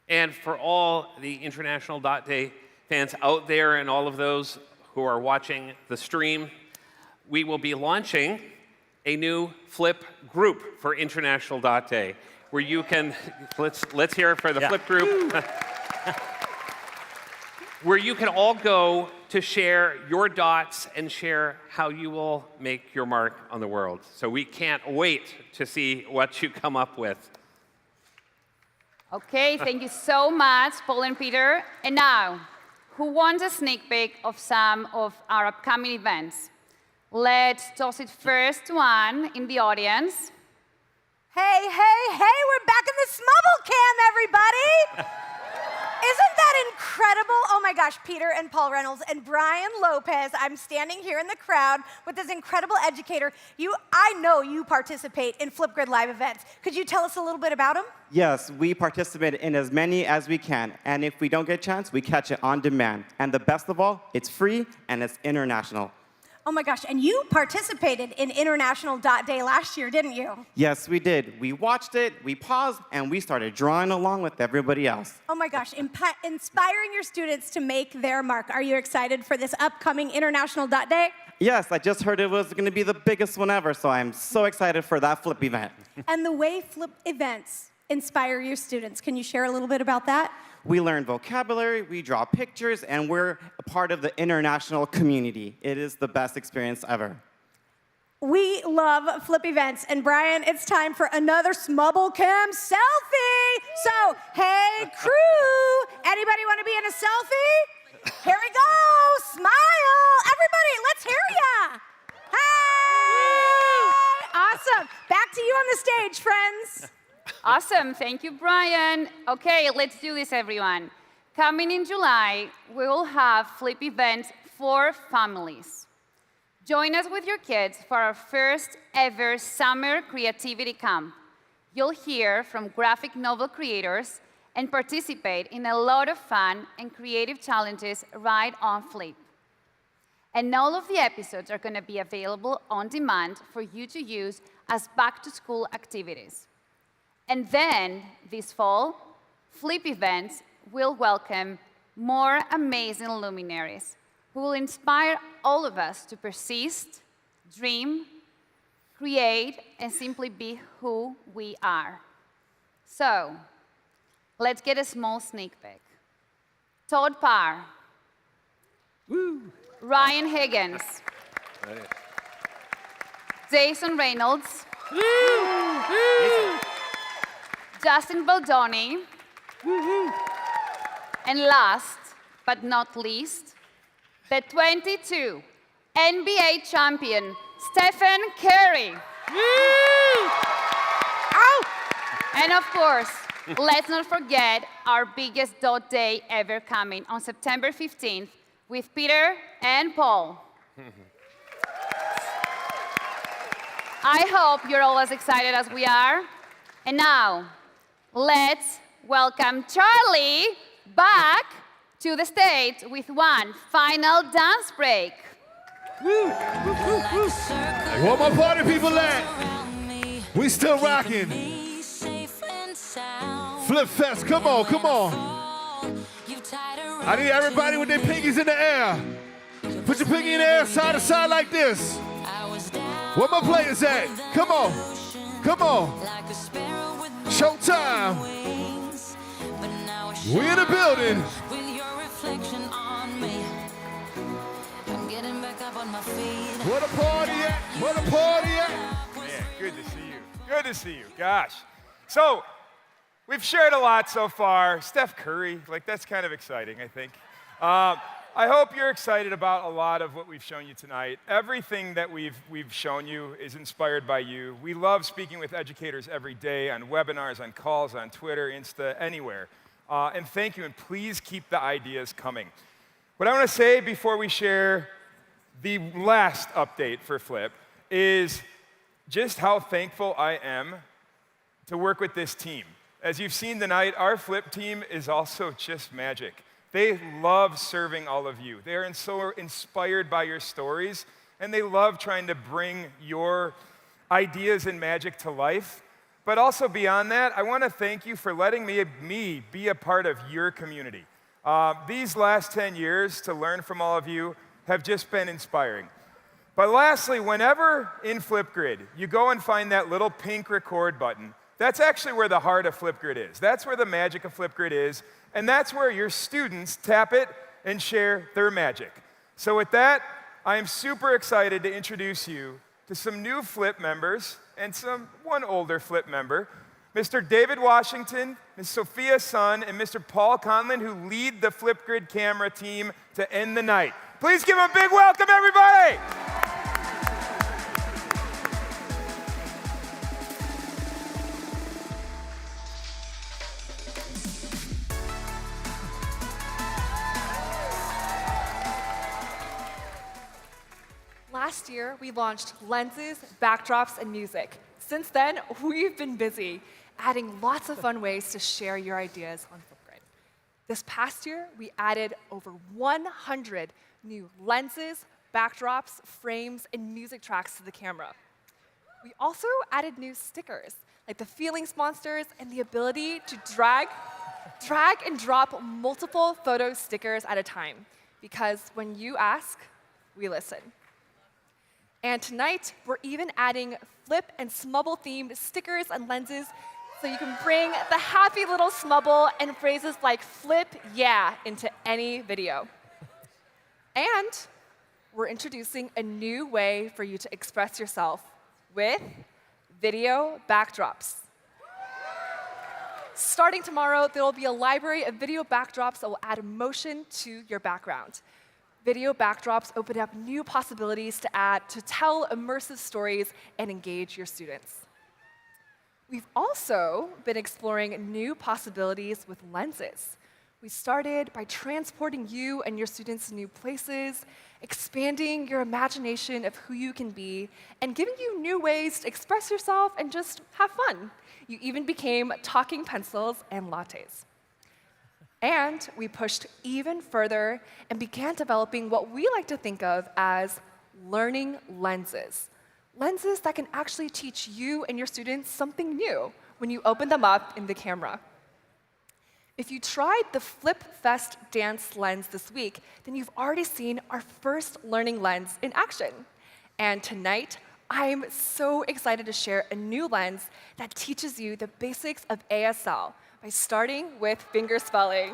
And for all the International Dot Day fans out there and all of those who are watching the stream, we will be launching a new Flip group for International Dot Day, where you can, let's hear it for the Flip group, where you can all go to share your dots and share how you will make your mark on the world. So we can't wait to see what you come up with. Okay, thank you so much, Paul and Peter. And now, who wants a sneak peek of some of our upcoming events? Let's toss it first to one in the audience. Hey, hey, hey, we're back in the Smubble Cam, everybody! Isn't that incredible? Oh my gosh, Peter and Paul Reynolds and Brian Lopez. I'm standing here in the crowd with this incredible educator. I know you participate in Flipgrid Live events. Could you tell us a little bit about them? Yes, we participate in as many as we can. And if we don't get a chance, we catch it on demand. And the best of all, it's free and it's international. Oh my gosh, and you participated in International Dot Day last year, didn't you? Yes, we did. We watched it, we paused, and we started drawing along with everybody else. Oh my gosh, inspiring your students to make their mark. Are you excited for this upcoming International Dot Day? Yes, I just heard it was going to be the biggest one ever, so I'm so excited for that Flip event. And the way Flip events inspire your students, can you share a little bit about that? We learn vocabulary, we draw pictures, and we're a part of the international community. It is the best experience ever. We love Flip events. And Brian, it's time for another Smubble Cam selfie. So, hey, crew, anybody want to be in a selfie? Here we go, smile. Everybody, let's hear ya. Hey, awesome. Back to you on the stage, friends. Awesome, thank you, Brian. Okay, let's do this, everyone. Coming in July, we will have Flip events for families. Join us with your kids for our first ever summer creativity camp. You'll hear from graphic novel creators and participate in a lot of fun and creative challenges right on Flip. And all of the episodes are going to be available on demand for you to use as back-to-school activities. And then, this fall, Flip Events will welcome more amazing luminaries who will inspire all of us to persist, dream, create, and simply be who we are. So, let's get a small sneak peek. Todd Parr. Woo. Ryan Higgins. Jason Reynolds. Justin Baldoni. And last but not least, the 22 NBA champion, Stephen Curry. And of course, let's not forget our biggest dot day ever coming on September 15th with Peter and Paul. I hope you're all as excited as we are. And now, let's welcome Charlie back to the stage with one final dance break. Where my party people at? We still rocking. Flip Fest, come on, come on. I need everybody with their pinkies in the air. Put your pinky in the air side to side like this. Where my players at? Come on, come on. Showtime. We in the building. Where the party at? Where the party at? Man, good to see you. Good to see you. Gosh. So, we've shared a lot so far. Steph Curry, like that's kind of exciting, I think. I hope you're excited about a lot of what we've shown you tonight. Everything that we've shown you is inspired by you. We love speaking with educators every day on webinars, on calls, on Twitter, Insta, anywhere. And thank you, and please keep the ideas coming. What I want to say before we share the last update for Flip is just how thankful I am to work with this team. As you've seen tonight, our Flip team is also just magic. They love serving all of you. They are so inspired by your stories, and they love trying to bring your ideas and magic to life. But also beyond that, I want to thank you for letting me be a part of your community. These last 10 years to learn from all of you have just been inspiring. But lastly, whenever in Flipgrid you go and find that little pink record button, that's actually where the heart of Flipgrid is. That's where the magic of Flipgrid is, and that's where your students tap it and share their magic. So with that, I am super excited to introduce you to some new Flip members and one older Flip member, Mr. David Washington, Ms. Sophia Sun, and Mr. Paul Conlon, who lead the Flipgrid camera team to end the night. Please give them a big welcome, everybody! Last year, we launched lenses, backdrops, and music. Since then, we've been busy, adding lots of fun ways to share your ideas on Flipgrid. This past year, we added over 100 new lenses, backdrops, frames, and music tracks to the camera. We also added new stickers, like the Feelings Monsters and the ability to drag and drop multiple photo stickers at a time, because when you ask, we listen. And tonight, we're even adding Flip and Smubble-themed stickers and lenses so you can bring the happy little Smubble and phrases like Flip yeah into any video. And we're introducing a new way for you to express yourself with video backdrops. Starting tomorrow, there will be a library of video backdrops that will add emotion to your background. Video backdrops open up new possibilities to tell immersive stories and engage your students. We've also been exploring new possibilities with lenses. We started by transporting you and your students to new places, expanding your imagination of who you can be, and giving you new ways to express yourself and just have fun. You even became talking pencils and lattes. And we pushed even further and began developing what we like to think of as learning lenses. Lenses that can actually teach you and your students something new when you open them up in the camera. If you tried the Flip Fest Dance Lens this week, then you've already seen our first learning lens in action. And tonight, I'm so excited to share a new lens that teaches you the basics of ASL by starting with finger spelling.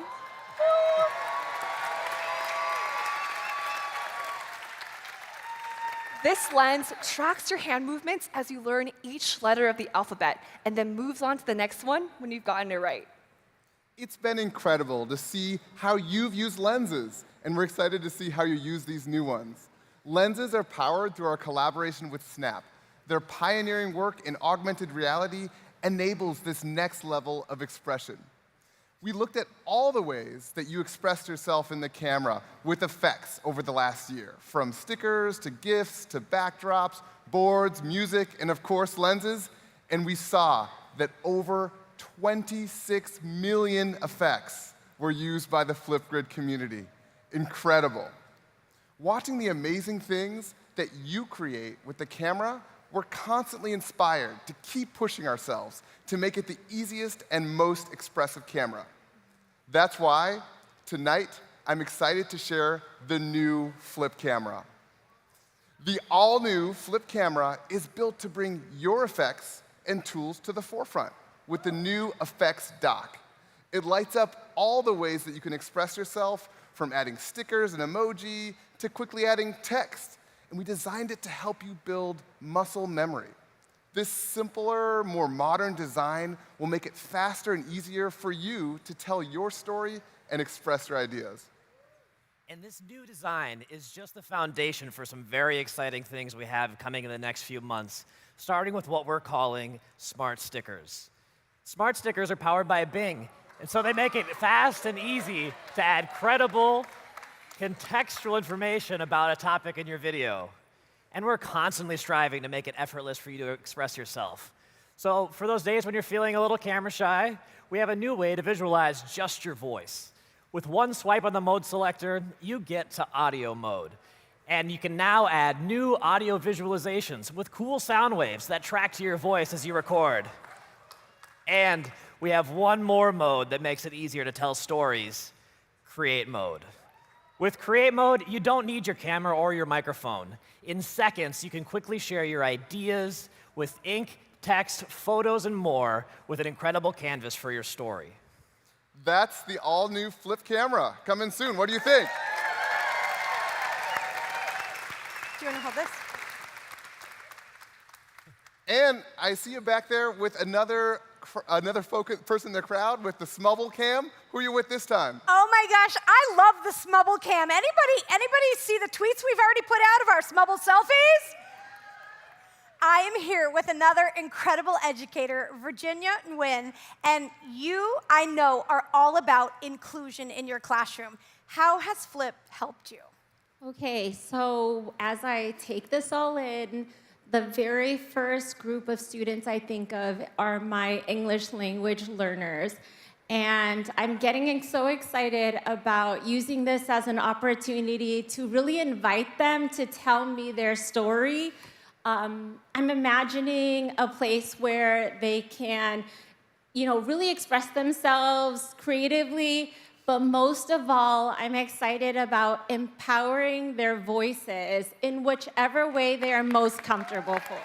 This lens tracks your hand movements as you learn each letter of the alphabet and then moves on to the next one when you've gotten it right. It's been incredible to see how you've used lenses, and we're excited to see how you use these new ones. Lenses are powered through our collaboration with Snap. Their pioneering work in augmented reality enables this next level of expression. We looked at all the ways that you expressed yourself in the camera with effects over the last year, from stickers to GIFs to backdrops, boards, music, and of course, lenses. And we saw that over 26 million effects were used by the Flipgrid community. Incredible. Watching the amazing things that you create with the camera, we're constantly inspired to keep pushing ourselves to make it the easiest and most expressive camera. That's why tonight I'm excited to share the new Flip camera. The all-new Flip camera is built to bring your effects and tools to the forefront with the new Effects Dock. It lights up all the ways that you can express yourself, from adding stickers and emoji to quickly adding text. And we designed it to help you build muscle memory. This simpler, more modern design will make it faster and easier for you to tell your story and express your ideas. And this new design is just the foundation for some very exciting things we have coming in the next few months, starting with what we're calling smart stickers. Smart stickers are powered by Bing, and so they make it fast and easy to add credible, contextual information about a topic in your video. And we're constantly striving to make it effortless for you to express yourself. So for those days when you're feeling a little camera shy, we have a new way to visualize just your voice. With one swipe on the mode selector, you get to audio mode. And you can now add new audio visualizations with cool sound waves that track to your voice as you record. And we have one more mode that makes it easier to tell stories, Create Mode. With Create Mode, you don't need your camera or your microphone. In seconds, you can quickly share your ideas with ink, text, photos, and more with an incredible canvas for your story. That's the all-new Flip camera. Coming soon. What do you think? Do you want to hold this? And I see you back there with another person in the crowd with the Smubble cam. Who are you with this time? Oh my gosh, I love the Smubble cam. Anybody see the tweets we've already put out of our Smubble selfies? I am here with another incredible educator, Virginia Nguyen, and you, I know, are all about inclusion in your classroom. How has Flip helped you? Okay, so as I take this all in, the very first group of students I think of are my English language learners. And I'm getting so excited about using this as an opportunity to really invite them to tell me their story. I'm imagining a place where they can, really express themselves creatively, but most of all, I'm excited about empowering their voices in whichever way they are most comfortable for.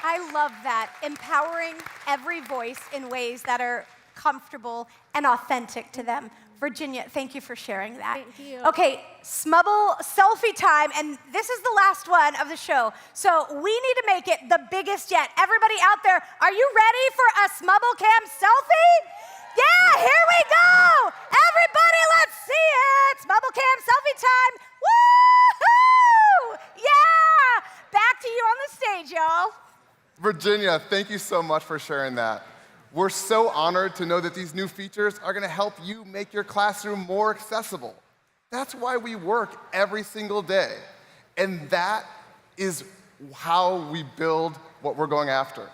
I love that, empowering every voice in ways that are comfortable and authentic to them. Virginia, thank you for sharing that. Thank you. Okay, Smubble selfie time, and this is the last one of the show. So we need to make it the biggest yet. Everybody out there, are you ready for a Smubble cam selfie? Yeah, here we go! Everybody, let's see it! Smubble cam selfie time! Woo-hoo! Yeah! Back to you on the stage, y'all. Virginia, thank you so much for sharing that. We're so honored to know that these new features are going to help you make your classroom more accessible. That's why we work every single day. And that is how we build what we're going after.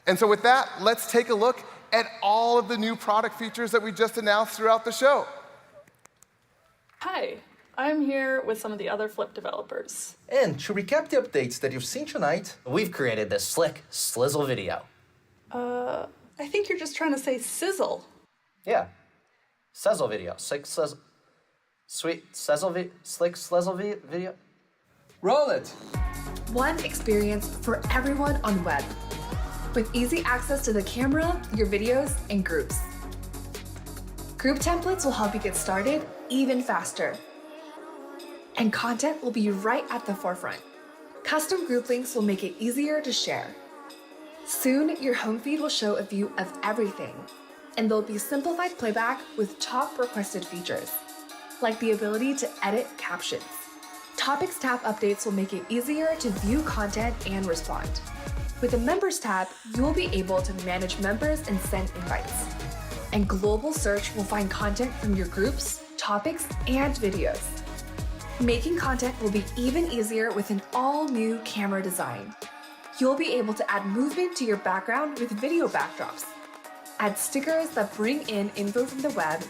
And so with that, let's take a look at all of the new product features that we just announced throughout the show. Hi, I'm here with some of the other Flip developers. And to recap the updates that you've seen tonight, we've created this slick Slizzle video. I think you're just trying to say sizzle. Yeah, Sizzle video, slick Slizzle video. Roll it. One experience for everyone on web, with easy access to the camera, your videos, and groups. Group templates will help you get started even faster. And content will be right at the forefront. Custom group links will make it easier to share. Soon, your home feed will show a view of everything, and there'll be simplified playback with top requested features, like the ability to edit captions. Topics tab updates will make it easier to view content and respond. With the Members tab, you will be able to manage members and send invites. And global search will find content from your groups, topics, and videos. Making content will be even easier with an all-new camera design. You'll be able to add movement to your background with video backdrops. Add stickers that bring in info from the web.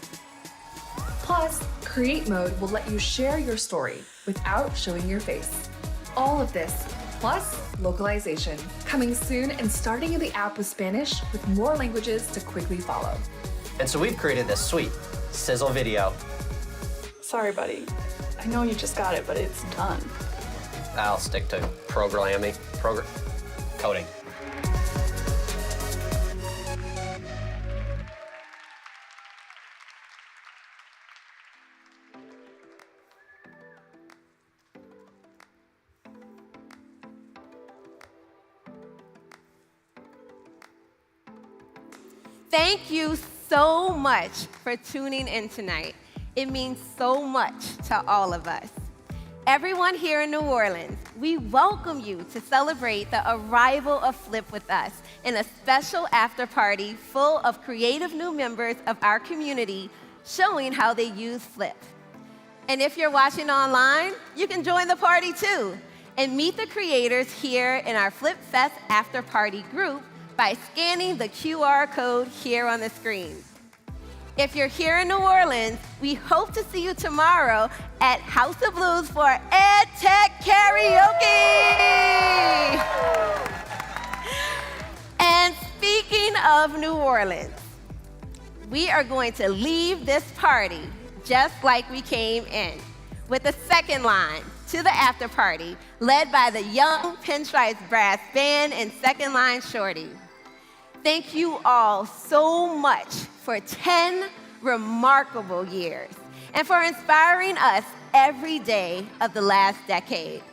Plus, Create Mode will let you share your story without showing your face. All of this, plus localization, coming soon and starting in the app with Spanish with more languages to quickly follow. And so we've created this sweet Sizzle video. Sorry, buddy. I know you just got it, but it's done. I'll stick to coding. Thank you so much for tuning in tonight. It means so much to all of us. Everyone here in New Orleans, we welcome you to celebrate the arrival of Flip with us in a special after party full of creative new members of our community showing how they use Flip. And if you're watching online, you can join the party too and meet the creators here in our Flip Fest after party group by scanning the QR code here on the screen. If you're here in New Orleans, we hope to see you tomorrow at House of Blues for EdTech Karaoke. And speaking of New Orleans, we are going to leave this party just like we came in, with the second line to the after party, led by the Young Pinstripes Brass Band and Second Line Shorty. Thank you all so much for 10 remarkable years and for inspiring us every day of the last decade.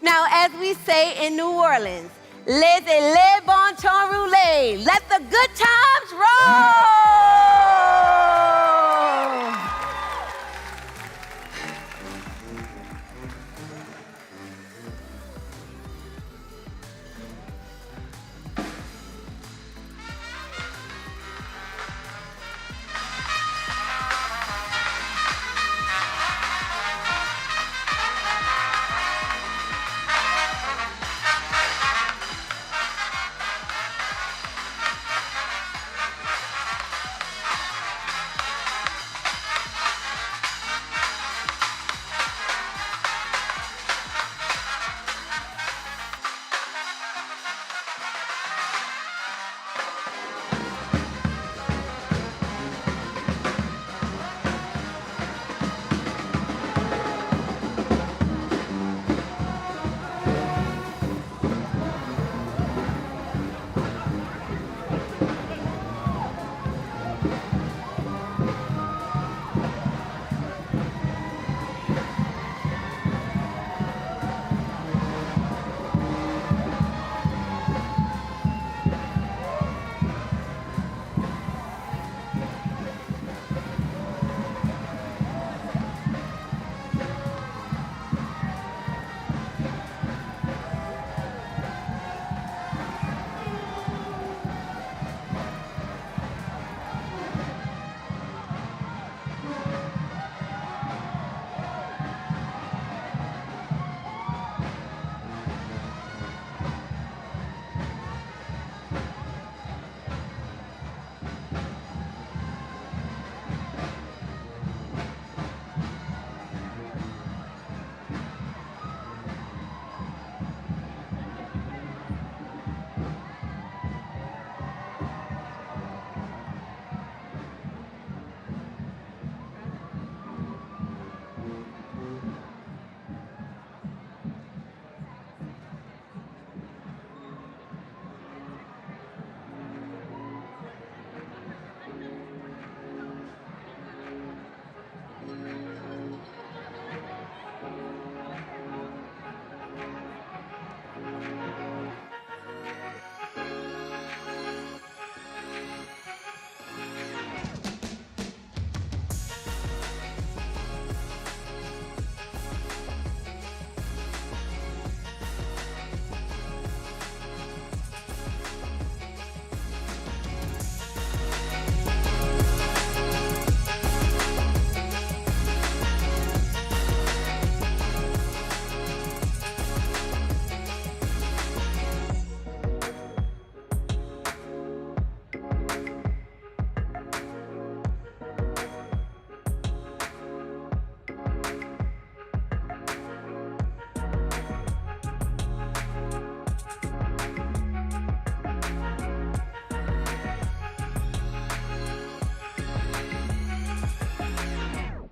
Now, as we say in New Orleans, laissez les bon temps rouler. Let the good times roll!